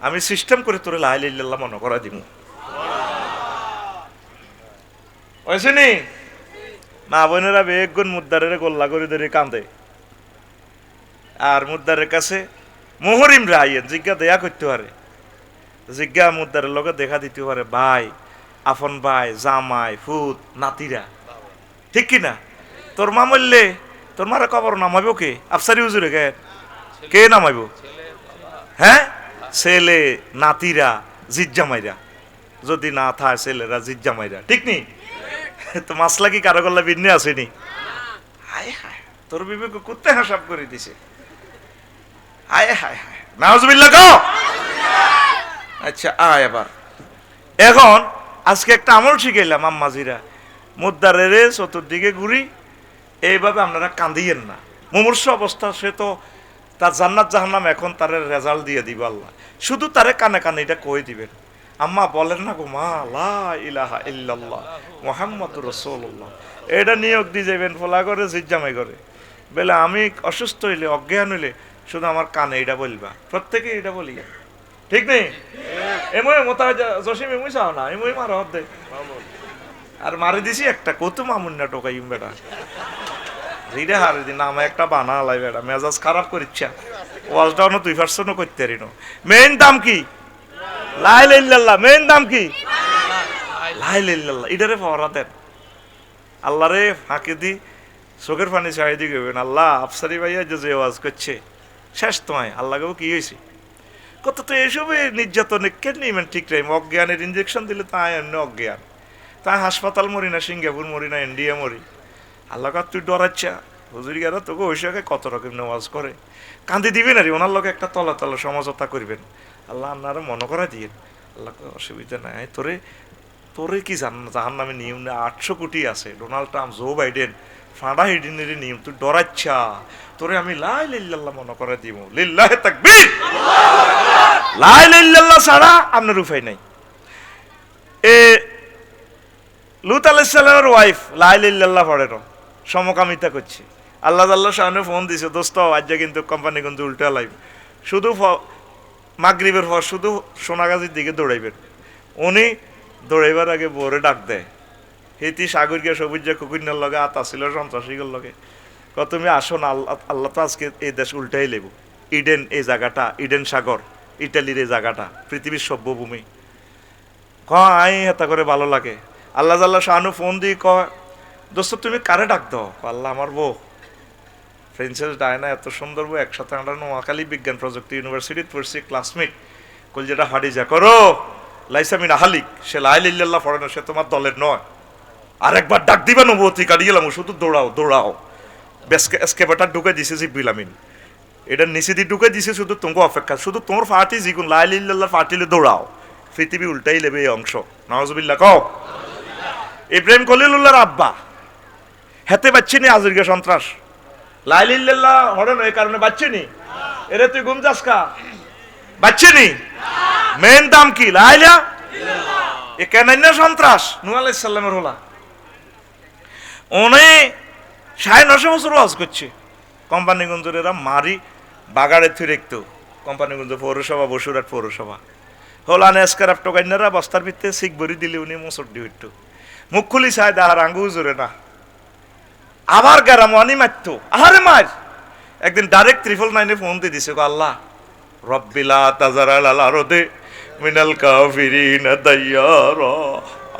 আমি সিস্টেম করে তোরে লা ইলাহা ইল্লাল্লাহ মনে করা দিব। হয়েছে নি মা বোনেরা বেগুন মুদ্দারের গোল্লা করে ধরে কান্দে, আর মুদ্দারের কাছে মোহরিম রাইয়েন জিজ্ঞা দেয়া করতে পারে, জিজ্ঞা মুদ্দারের লগে দেখা দিতে পারে ভাই, আফন ভাই, জামাই, ফুত, নাতিরা, ঠিক কিনা? তোর মা মরলে তোর মারা কবর নামাইব কে? আফসারি হুজুরে কে নামাইব? হ্যাঁ, ছেলে নাতিরা জিজ্জামাইরা, যদি না থাকে ছেলেরা জিজ্জামাইরা, ঠিক নি? তো মাসলা কি কারো গল্লা ভিন্ন আসেনি? হায় হায় তোর বিবেক কুত্তে হাসাব করে দিছে। হায় হায় হায় নাউজুবিল্লাহ গো। আচ্ছা আয় এবার এখন আজকে একটা আমল শিখাইলাম আম্মাজিরা, মুদ্দারের চতুর্দিকে ঘুরি এইভাবে আপনারা কান্দিয়েন না। মুমূর্ষ অবস্থা, সে তো তার জান্নাত জাহান্নাম এখন তার রেজাল্ট দিয়ে দিব আল্লাহ, শুধু তারে কানে কানে এটা কয়ে দিবেন, আম্মা বলেন না গো মা লা ইলাহা ইল্লাল্লাহ মুহাম্মাদুর রাসূলুল্লাহ, এটা নিয়োগ দিয়ে যাবেন ফলা করে জিজ্জামাই করে বলে আমি অসুস্থ হইলে অজ্ঞান হইলে শুধু আমার কানে এটা বলবা, প্রত্যেকে এটা বলি, ঠিক নেই? এমই মোতা জসিম এমই চাও না, এমই মারা হদ দে আর মারি দিছি একটা কত মামুন না টোকাইম বেটা রিডে হারে দিন নামে একটা বানা লাই বেটা মেজাজ খারাপ করিচ্ছা ওয়াজটাও 2% করতে পারি না। মেইন দাম কি? লা ইলাহা ইল্লাল্লাহ। মেইন দাম কি? লা ইলাহা ইল্লাল্লাহ ইডারে পাওয়ারা দেন। আল্লাহরে ফাঁকে দি চোখের পানি চাই দিয়ে গেবেন, আল্লাহ আফসারি ভাইয়া যে ওয়াজ করছে শেষ তোমায় আল্লাহকেও কি হয়েছে কত তো এসবে নির্যাতনে কেন নিবেন ঠিক টাইম অজ্ঞানের ইঞ্জেকশন দিলে তাই এমনি অজ্ঞান, তাই হাসপাতাল মরি না, সিঙ্গাপুর মরি না, ইন্ডিয়া মরি। আল্লাহ কার তুই ডরাচ্ছা হুজুরি গেল তোকে ওই সঙ্গে কত রকম নামাজ করে কান্দি দিবেন আর ওনার লোক একটা তলা তলা সমঝোতা করবেন, আল্লাহ আপনারা মনে করা দিয়ে আল্লাহ অসুবিধা নাই, তোরে তোরে কি জাহান নামে নিয়ম না 800 কোটি আছে, ডোনাল্ড ট্রাম্প, জো বাইডেন, ফাঁড়া হিডিনের নিয়ম, তুই ডরাচ্ছা তোরে আমি লা ইলাহা ইল্লাল্লাহ মনে করে দিব। লিল্লাহি তাকবীর, লা ইলাহা ইল্লাল্লাহ ছাড়া আপনার উপায় নাই। এ লূত আলাইহিস সালামের ওয়াইফ লা ইলাহা ইল্লাল্লাহ পড়ে না, সমকামিতা করছে। আল্লাহ আল্লাহ সামনে ফোন দিছে, দোস্ত আজ কিন্তু কোম্পানি কিন্তু উল্টা লাইভ, শুধু মাগরিবের পর শুধু সোনাগাজীর দিকে দৌড়াইবেন। উনি দৌড়াইবার আগে বোরে ডাক দেয়, হেতি সাগর গিয়ে সবুজ কুকুরনার লগে আত আসিল সন্ত্রাসীগুলোর লগে, তুমি আসো না, আল্লাহ আল্লাহ তো আজকে এই দেশ উল্টাই লেব। ইডেন এই জায়গাটা, ইডেন সাগর ইটালির এই জায়গাটা পৃথিবীর সভ্যভূমি, আই হেতা করে ভালো লাগে। আল্লাহ আল্লাহ শাহানু ফোন দিয়ে কয়, দোস্ত তুমি কারে ডাক দাও? আল্লাহ আমার বউ প্রিন্সেস ডায়না, এত সুন্দর বউ, একসাথে আমরা নোয়াখালী বিজ্ঞান প্রযুক্তি ইউনিভার্সিটিতে পড়ছি, ক্লাসমেট, কল যেটা হাডিজা করো লাইসামিন আহালিক, সে লা ইলাহা ইল্লাল্লাহ পড়ে না, সে তোমার দলের নয়, আরেকবার ডাক দিবা নবতী কাটিয়ে গেলাম, শুধু দৌড়াও দৌড়াও। এসকেভেটার ঢুকে দিছে জিবিলামিন, এটা নিচে দিয়ে ঢুকে দিছে, শুধু তোমাকে অপেক্ষা, শুধু তোমার ফাটি জিগুন লা ইলাহা ইল্লাল্লাহ ফাটিলে দৌড়াও, পৃথিবী উল্টাই লেবে এই অংশ। নাউজুবিল্লাহ কও। ইব্রাহিম খলিলুল্লাহর আব্বা হেতে বাচ্চিনি আজকে সন্ত্রাস, লা ইলাহা ইল্লাল্লাহ হরে না, এই কারণে বাচ্চিনি, এরে তুই গুম যাস কা বাচ্চিনি, মেন দাম কি লা ইলাহা ইল্লাল্লাহ, এ কেন না সন্ত্রাস। নূহ আলাইহিস সালামের হলা উনি 950 বছর ওয়াজ করছে, কোম্পানিগঞ্জের এরা মারি বাগাড়ে থুই রেখতো, কোম্পানিগঞ্জ পৌরসভা, বসুরহাট পৌরসভা হলান এসকারাপ টোকাইনারা বস্তার ভিতরে শিখ ভরি দিলে উনি মোসর দিয়ে উঠতো, মুখ খুলি চায় দাহার আঙ্গু জোরে না, আবার গেরাম আনি মারতো, আহারে মার। একদিন ডাইরেক্ট 999 ফোন দিয়ে দিছে, আল্লাহ রব্বিলা তাজারাল আল আরদে মিনাল কাফিরিনা দাইয়ারা,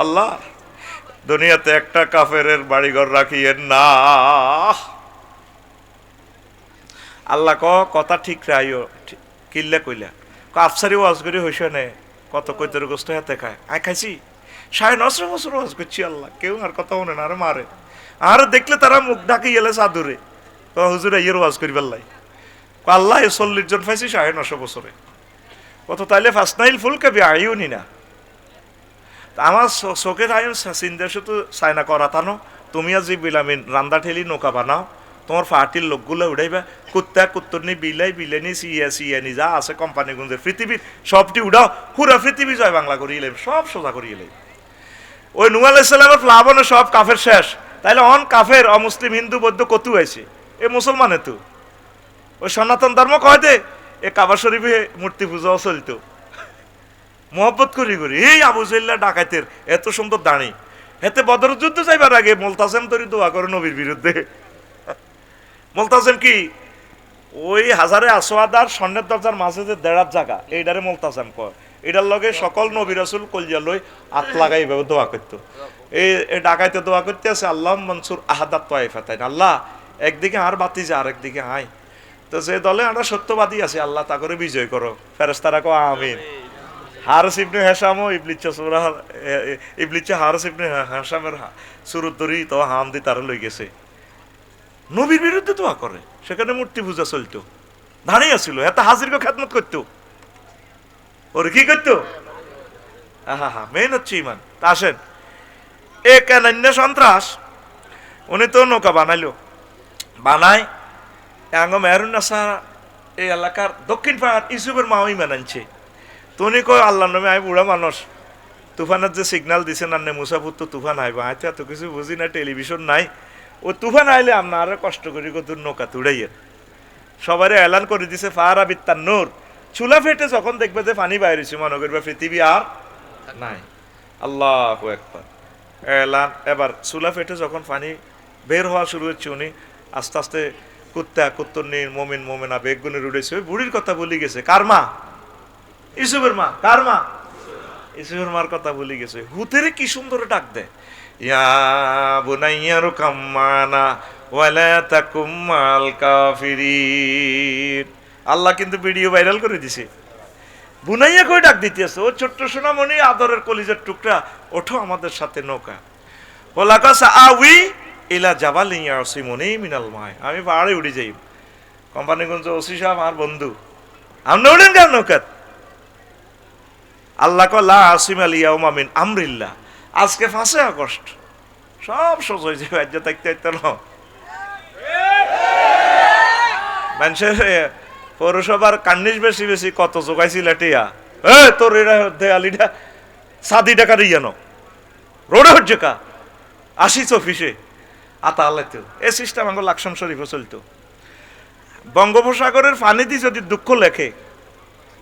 আল্লাহ দুনিয়াতে একটা কাফেরের বাড়িঘর রাখিয়েন না। আল্লাহ কথা ঠিক রাইও, কিল্লা কইলা আফসারি ওয়াজ করে হইছে নে, কত কৈতর গোস্ত হাতে খায়, আয় খাইছি 950 বছর ওয়াজ করছি, আল্লাহ কেউ আর কথা শুনে না, আর মারে, আর দেখলে তারা মুখ ঢাকি গেলে চাদুরে, হুজুর ইয়ের ওয়াজ করি পাল্লাই, আল্লাহ 40 জন পাইছি 950 বছরে, কত তাইলে ফাসনাইল ফুলকে আইও নি না। আমার চোখের আয়ন চিন্তা শুধু চায়না করা তানো, তুমি আজ বিলামিন রান্দা ঠেলি নৌকা বানাও, তোমার পার্টির লোকগুলো উঠাইবা, কুত্তা কুত্তরনি বিলাই বিলেনি সিয়ানি যা আছে কোম্পানিগঞ্জের পৃথিবীর সবটি উঠাও, পুরা পৃথিবী জয় বাংলা করিয়ে এলাম, সব সোজা করিয়ে এলাম। ওই নূহ আলাইহিস সালামের প্লাবনে সব কাফের শেষ, তাইলে অন কাফের অমুসলিম হিন্দু বৌদ্ধ কত হয়েছে, এ মুসলমানে তো ওই সনাতন ধর্ম কয় দে, এ কাবা শরীফে মূর্তি পূজাও চলতো, মোহব্বত করি করি। এই আবু জাহল ডাকাইতের এত সুন্দর দাঁড়ি, এতে বদর যুদ্ধ যাইবার আগে মুলতাসেম তরি দোয়া করে নবীর বিরুদ্ধে। মুলতাসেম কি ওই হাজারে আসওয়াদার স্বর্ণের দরজার মাঝে যে দেড়ার জায়গা, এইটারে মুলতাসেম কয়, এটার লগে সকল নবী রাসূল কলজিয়া লই হাত লাগাই এইভাবে দোয়া করতো। এই ডাকাইতে দোয়া করতে আছে, আল্লাহ মনসুর আহাদাত তাইফাতাইন, আল্লাহ একদিকে আর বাতি যা আরেকদিকে হাই, তো যে দলে আমরা সত্যবাদী আছি আল্লাহ তা করে বিজয় করো, ফেরেশতারা কো আমিন। হারিস ইবনে হিশামও ইবলিচ্ছা হারিস ইবনে হিশামের সুরত ধরি তো হাম দি তারা লই গেছে, নবীর বিরুদ্ধে দোয়া করে, সেখানে মূর্তি পূজা চলতো, দাঁড়িয়ে ছিল, এত হাজিরকে খেদমত করতো, ওর কি করতো, হা মেন হচ্ছে ইমান। তা আসেন এ কেন সন্ত্রাস, উনি তো নৌকা বানাইলো, বানায় আঙ্গ মেহরুন্নাসা এই এলাকার দক্ষিণ পাড়ার ইসুফের মা ইমান আনছে, তুমি কয় আল্লাহ নামে আমি বুড়া মানুষ, তুফানের যে সিগন্যাল দিছে না মুসাফুর তো তুফান আইব, আইতে এত কিছু বুঝি না, টেলিভিশন নাই, ও তুফান আইলে আপনারা কষ্ট করি কত নৌকা তুড়াইয়ের, সবাই এলান করে দিছে ফারা বিত্তার নূর, চুলা ফেটে যখন দেখবে যে পানি বাইরেছে মনে করবে পৃথিবী আর নাই, আল্লাহু আকবার এলান। এবার চুলা ফেটে যখন পানি বের হওয়া শুরু হচ্ছে, উনি আস্তে আস্তে কুত্তা কুত্তরনির মোমিন মোমেনা বেগুনে উড়েছে, ওই বুড়ির কথা বলি গেছে, কার মা? ইউসুফের মা। কার মা? ইসুর মার কথা ভুলে গেছে, হুতেরে কি সুন্দর ডাক দেয়, ইয়া বুনাইয়া রুকাম মানা ওয়ালা তাকুম মাল কাফিরিন। আল্লাহ কিন্তু ভিডিও ভাইরাল করে দিছে, বুনাইয়া কই ডাক দিতেছে, ও ছোট্ট সোনামণি আদরের কলিজার টুকরা, ওঠো আমাদের সাথে নৌকা। ওলাকাসা আউই ইলা জাবালিন ইয়াসিমুনি মিনাল মাই, আমি পাহাড়ে উড়ে যাই। কোম্পানিগঞ্জ ওসি সাহেব আমার বন্ধু, আপনি উড়েন কেন নৌকাত? আল্লাহ লা আসিম আল ইয়াউমা মিন আমরিল্লাহ, আজকে 5 আগস্ট, সব সোজ হয়েছে, রাজ্য থাকতে থাকতে ন মানুষের পৌরসভার কান্নিস বেশি বেশি কত জোগাইছিল টিয়া, তোর এরা দেয়ালিটা 7 টাকা দিয়ে জানো রোডে হচ্ছে কা আসিস অফিসে আতা আল্লাহ, এ সিস্টেম আমার লাকসাম শরীফে চলতো। বঙ্গোপসাগরের পানিতে যদি দুঃখ লেখে,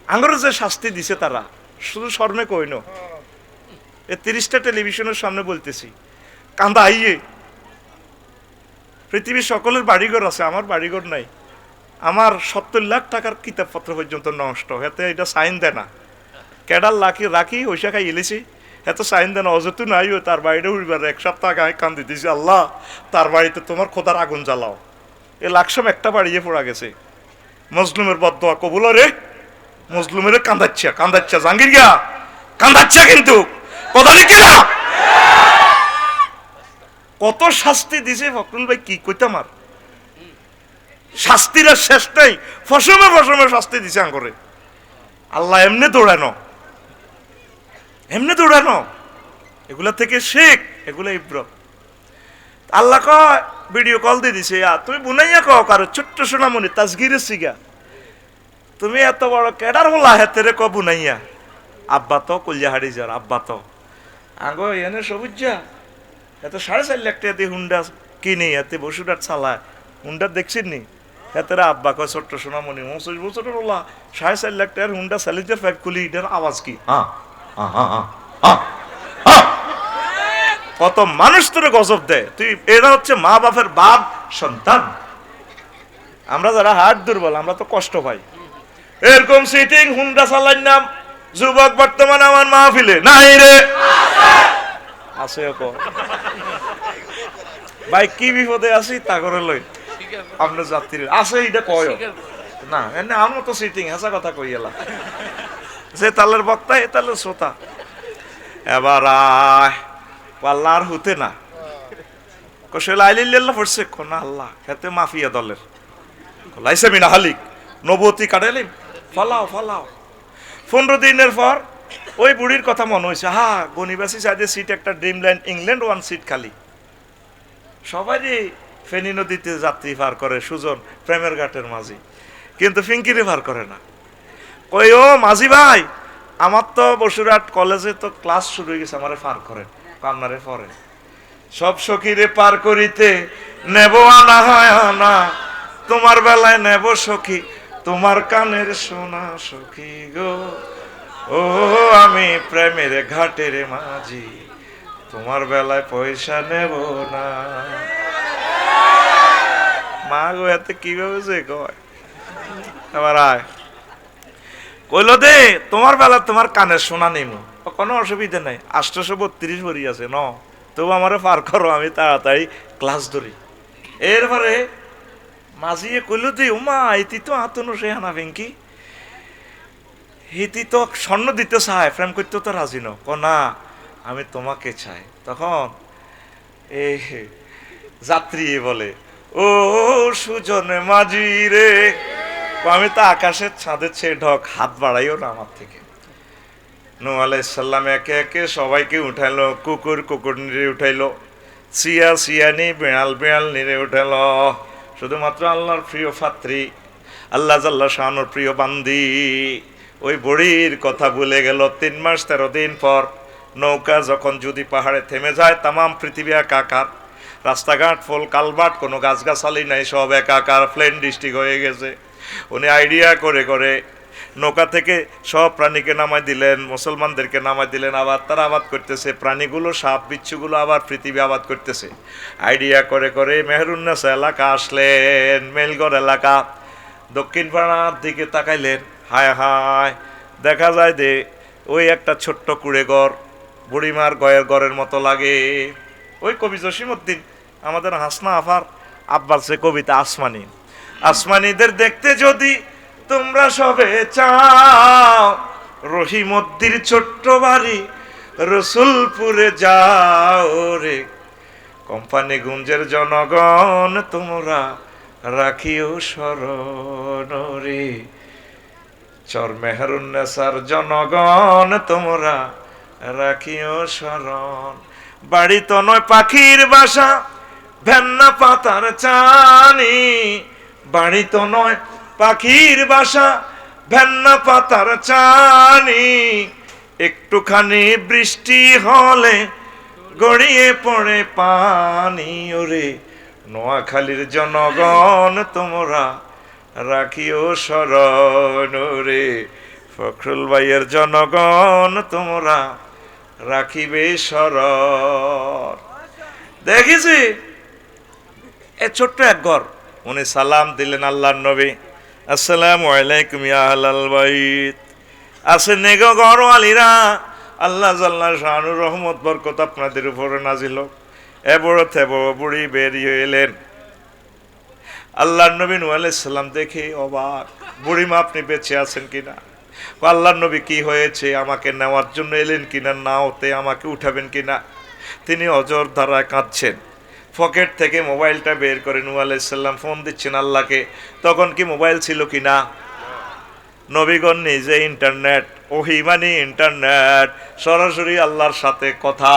আঙ্গরে যে শাস্তি দিছে তারা শুধু স্মরণে কইন, এ 30টা টেলিভিশনের সামনে বলতেছি, কান্দা আইয়ে। পৃথিবীর সকলের বাড়িঘর আছে, আমার বাড়িঘর নাই, আমার 70 লাখ টাকার কিতাবপত্র পর্যন্ত নষ্ট, এতে এটা সাইন দেয় না, কেডার লাখি রাখি ওইসা খাই এলেছি, এত সাইন দেয় না, অযথু নাই, ও তার বাড়িটা উড়বার 1 সপ্তাহ আগে কান্দি দিয়েছি, আল্লাহ তার বাড়িতে তোমার খোদার আগুন জ্বালাও। এ লাকসাম একটা বাড়িয়ে পড়া গেছে, মজলুমের বদদোয়া কবুল রে, মজলুমের কান্দাচ্ছা জাহাঙ্গীর গিয়া কান্দাচ্ছা, কিন্তু কথা নাকি না, কত শাস্তি দিছে ফখরুল ভাই, কি কইতাম আর, শাস্তির শেষ নাই, ফসমে ফসমে শাস্তি দিছে আঙ্গরে। আল্লাহ এমনি দৌড়ানো, এমনি দৌড়ানো, এগুলা থেকে শেখ, এগুলা ইব্রত। আল্লাহ কয় ভিডিও কল দিয়ে দিছে, তুমি বুনাইয়া কও কারো ছোট্ট সোনামণি তাজগিরের সিগা, তুমি এত বড় কেডার হলা হেতেরে ক বুনাইয়া, আব্বা তো কলিয়াহাড়ি যার আব্বা তো আঙ্গো এনে সবুজা, এত 4.5 লাখ টাকা দিয়ে হুন্ডা কিনে এতে বসুটার চালায়, হুন্ডা দেখছেন নি, হেতেরা আব্বা কয় ছোট্ট সোনামণি 29 বছরের হলা 4.5 লাখ টাকার হুন্ডা স্যালিজার ফাইভ খুলি, এটার আওয়াজ কি, কত মানুষ তোরে গজব দেয়। তুই এরা হচ্ছে মা বাপের বাপ সন্তান, আমরা যারা হার্ট দুর্বল আমরা তো কষ্ট পাই। এরকম সিটিং হুন্ডা চালাই নাম যুবক বর্তমানে আমার মাহফিলে নাই রে, আছে ভাই কি বিপদে আছি তা করে লই, আপনার যাত্রীর আছে এটা কয় না, এনে আমার তো সিটিং হাসা কথা কই এলা, যে তালের বক্তা এ তালের শ্রোতা। এবার পাল্লার হতে না কষেলা আইলিল্লাহ পড়ছে কোন আল্লাহ খেতে মাফিয়া দলের লাইসে মিনা হালিক নবতী কাটাইলিম ফলাও ফলাও। 15 দিনের পর ওই বুড়ির কথা মনে হয়েছে, গনিবাসী সাইডে সিট একটা ড্রিমল্যান্ড ইংল্যান্ড 1 সিট খালি, সবাই ফেনী নদীতে যাত্রী পার করে, সুজন প্রেমের ঘাটের মাঝি, কিন্তু ফিঙ্কিরে পার করে না। কই ও মাঝি ভাই, আমার তো বসুরহাট কলেজে তো ক্লাস শুরু হয়ে গেছে, আমারে পার করেন, আপনারে পরে সব সখীরে পার করিতে নেব আনা হয় আনা, তোমার বেলায় নেব সখী তোমার কানের সোনা সখী গো, ও আমি প্রেমের ঘাটের মাঝি তোমার বেলায় পয়সা নেব না। মা গো এতে কিভাবে যে কয়, এবার আয় কইল দে তোমার বেলা তোমার কানের সোনা নেব, কোনো অসুবিধা নাই, 832 ভরি আছে ন, তবু আমারে পার করো, আমি তাড়াতাড়ি ক্লাস ধরি। এরপরে মাঝিয়ে কইল দে উমা ইতি তো আতনো সে হানা ভেঙ্কি, হিতি তো স্বর্ণ দিতে চায়, প্রেম করতে তো রাজি না আমি তোমাকে চাই। তখন এই যাত্রী বলে ও সুজন মাঝি রে, আমি তো আকাশের চাঁদের চেয়ে ঢক, হাত বাড়াইও না আমার থেকে। নূহ আলাইহিস সালাম একে একে সবাইকে উঠাইলো, কুকুর নিরে উঠাইলো, সিয়ানি বিড়াল নিরে উঠাইলো, শুধুমাত্র আল্লাহর প্রিয় পাত্রী আল্লাহ জাল্লা শানুর প্রিয় বান্দি ওই বুড়ির কথা ভুলে গেল। 3 মাস 13 দিন পর নৌকা যখন যদি পাহাড়ে থেমে যায়, তামাম পৃথিবী একাকার, রাস্তাঘাট ফুল কালভার্ট, কোনো গাছগাছালি নাই, সব একাকার, প্লেন ডিস্ট্রিক্ট হয়ে গেছে। উনি আইডিয়া করে করে নৌকা থেকে সব প্রাণীকে নামাই দিলেন, মুসলমানদেরকে নামাই দিলেন, আবার তারা আবাদ করতেছে, প্রাণীগুলো সাপ বিচ্ছুগুলো আবার পৃথিবী আবাদ করতেছে। আইডিয়া করে করে মেহেরুন্নেসা এলাকা আসলেন, মেলগড় এলাকা, দক্ষিণ পাড়ার দিকে তাকাইলেন, হায় হায় দেখা যায় যে ওই একটা ছোট্ট কুড়ে ঘর, বুড়িমার ঘরের মতো লাগে। ওই কবি জসিমউদ্দিন, আমাদের হাসনা আফার আব্বার সে কবিতা আসমানি, আসমানিদের দেখতে যদি তোমরা সবে চাও, রহিমদ্দির ছোট্ট বাড়ি রসুলপুরে যাও রে। কোম্পানিগঞ্জের জনগণ তোমরা রাখিও স্মরণ রে। চর মেহেরুন্নেসার জনগণ তোমরা রাখিও স্মরণ। বাড়ি তো নয় পাখির বাসা, ভেন্না পাতার চানি। বাড়ি তো নয় পাখির বাসা, ভেন্না পাতার চানি। একটুখানি বৃষ্টি হলে গড়িয়ে পড়ে পানি ওরে। নোয়াখালীর জনগণ তোমরা রাখিও স্মরণ রে। ফখরুল ভাইয়ের জনগণ তোমরা রাখিবে স্মরণ। দেখেছি এ ছোট্ট এক ঘর, উনি সালাম দিলেন আল্লাহর নবী, আসসালামু আলাইকুম ইয়া আহলাল বাইত। আছে নেগো ঘরওয়ালিরা, আল্লাহ জাল্লা শানুর রহমত বরকত আপনাদের উপরে নাজিল হোক। এ বড় থে বড় বুড়ি বেরিয়ে এলেন। আল্লাহর নবী নূহ আলাইহিস সালাম দেখে অবাক, বুড়িমা আপনি বেঁচে আছেন কিনা? আল্লাহর নবী কি হয়েছে, আমাকে নেওয়ার জন্য এলেন কিনা, না হতে আমাকে উঠাবেন কিনা? তিনি অজর ধারায় কাঁদছেন। পকেট থেকে মোবাইলটা বের করে নূহ আলাইহিস সালাম ফোন দিচ্ছেন আল্লাহকে। তখন কি মোবাইল ছিল কিনা? নবীগণ নিজে ইন্টারনেট, ওহী মানে ইন্টারনেট, সরাসরি আল্লাহর সাথে কথা।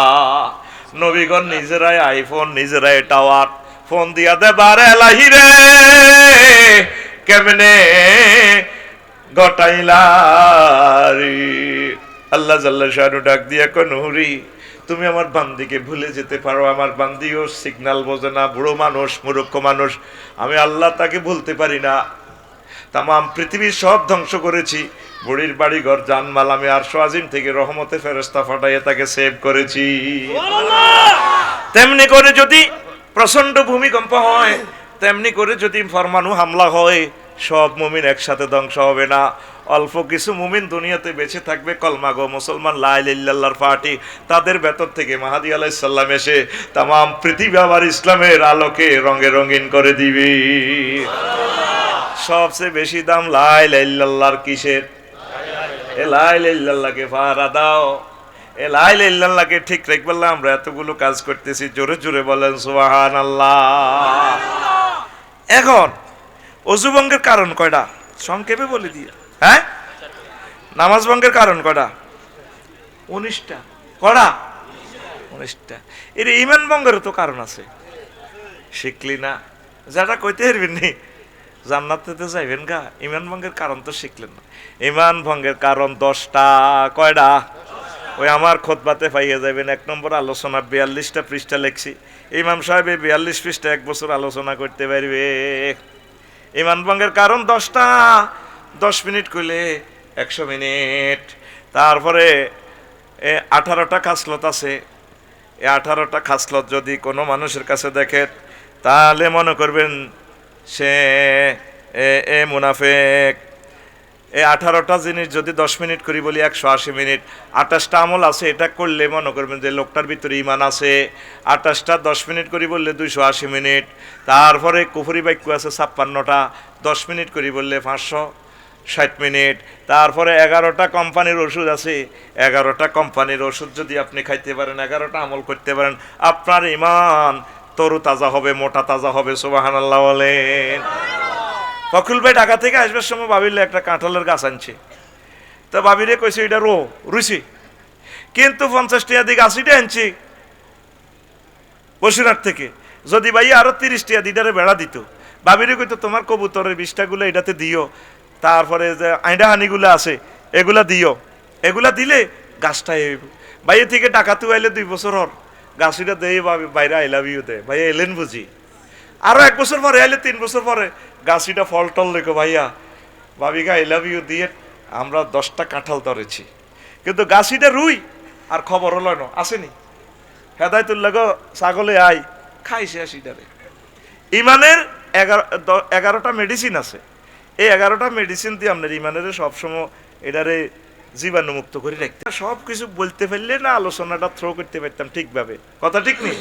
নবীগণ নিজেরাই আইফোন, নিজেরাই টাওয়ার, ফোন দিয়া দে বারে লাহিরে কেমনে গটাইলারি। আল্লাহ জাল্লা শানু ডাক দিয়া কয় নুরি, তুমি আমার বান্দিকে ভুলে যেতে পারো, আমার বান্দিও সিগন্যাল বোঝে না, বুড়ো মানুষ, মূর্খ মানুষ, আমি আল্লাহ তাকে ভুলতে পারি না। তামাম পৃথিবীর সব ধ্বংস করেছি, বুড়ির বাড়ি ঘর জানমাল আমি আরশ আজিম থেকে রহমতে ফেরেশতা পাঠাইয়া তাকে সেভ করেছি। তেমনি করে যদি প্রচন্ড ভূমিকম্প হয়, তেমনি করে যদি পরমাণু হামলা হয়, সব মুমিন একসাথে ধ্বংস হবে না। অল্প কিছু মুমিন দুনিয়াতে বেঁচে থাকবে, কলমাগো মুসলমান, লা ইলাহা ইল্লাল্লাহর পার্টি। তাদের ভেতর থেকে মাহদী আলাইহিস সালাম এসে তামাম পৃথিবী আবার ইসলামের আলোকে রঙে রঙিন করে দিবে। সবচেয়ে বেশি দাম লা ইলাহা ইল্লাল্লাহর কিসের? এ লা ইলাহা ইল্লাল্লাহকে পাহারা দাও। এ লা ইলাহা ইল্লাল্লাহকে ঠিক রাখবে। আমরা এতগুলো কাজ করতেছি, জোরে জোরে বলেন সুবহানাল্লাহ। এখন ওযু ভঙ্গের কারণ কয়টা সংক্ষেপে বলে দিয়ে, হ্যাঁ? নামাজ ভঙ্গের কারণ কয়টা? 19টা। কয়টা? 19টা। এর ঈমান ভঙ্গেরও তো কারণ আছে, শিখলি না? যারা কইতে পারবেন নি জান্নাতে যাইবেন গা, ঈমান ভঙ্গের কারণ তো শিখলেন না। ঈমান ভঙ্গের কারণ 10টা। কয়টা? ওই আমার খুতবাতে পাইয়ে যাবেন। 1 নম্বর আলোচনা 42টা পৃষ্ঠা লিখছি। ইমাম সাহেব 42 পৃষ্ঠা 1 বছর আলোচনা করতে পারবে। ঈমান ভঙ্গের কারণ 10টা। 10 মিনিট কইলে 100 মিনিট। তারপরে 18টা খাসলত আছে। এই 18টা খাসলত যদি কোনো মানুষের কাছে দেখেন, তাহলে মনে করবেন সে মুনাফেক। এই 18টা জিনিস যদি 10 মিনিট করি বলি 180 মিনিট। 28টা আমল আছে, এটা করলে মনে করবেন যে লোকটার ভিতরে ঈমান আছে। 28টা 10 মিনিট করি বললে 280 মিনিট। তারপরে কুফরি বাক্য আছে 56টা, 10 মিনিট করি বললে 560 মিনিট। তারপরে 11টা কোম্পানির ওষুধ আছে। 11টা কোম্পানির ওষুধ যদি আপনি খাইতে পারেন, 11টা আমল করতে পারেন, আপনার ঈমান তরু তাজা হবে, মোটা তাজা হবে। সুবহানাল্লাহ বলেন। ফখরুল ভাই ঢাকা থেকে আসবার সময় ভাবিলে একটা কাঁঠালের গাছ আনছে। তো ভাবিরে কইছে এটা রুচি, কিন্তু 50 টাকা দিয়ে গাছিটা আনছি বসিরহাট থেকে। যদি ভাই আরো 30 টাকা দিদারে বেড়া দিত, ভাবিরে কইতো তোমার কবুতরের 20টা গুলো এটাতে দিও, তারপরে যে আইডা হানিগুলো আছে এগুলা দিও, এগুলা দিলে গাছটা ভাইয়ের থেকে ডাকাতু আইলে 2 বছর হর গাছিটা দেয় বাইরে আই লাভ ইউ দে। ভাইয়া এলেন বুঝি, আরো 1 বছর পরে আইলে 3 বছর পরে গাছিটা ফল টল লেখো, ভাইয়া ভাবিকা আই লাভ ইউ দিয়ে আমরা 10টা কাঁঠাল ধরেছি, কিন্তু গাছিটা রুই আর খবর হলো না আসেনি। হেদায়তুল্লাহ গো ছাগলে আই খাইছে আসিটারে। ইমানের 11টা মেডিসিন আছে। এই 11টা মেডিসিন দিয়ে আপনার ইমানের সবসময় এটারে জীবাণুমুক্ত করে রাখতে সব কিছু বলতে পারলে না আলোচনাটা থ্রো করতে পারতাম ঠিকভাবে, কথা ঠিক নেই?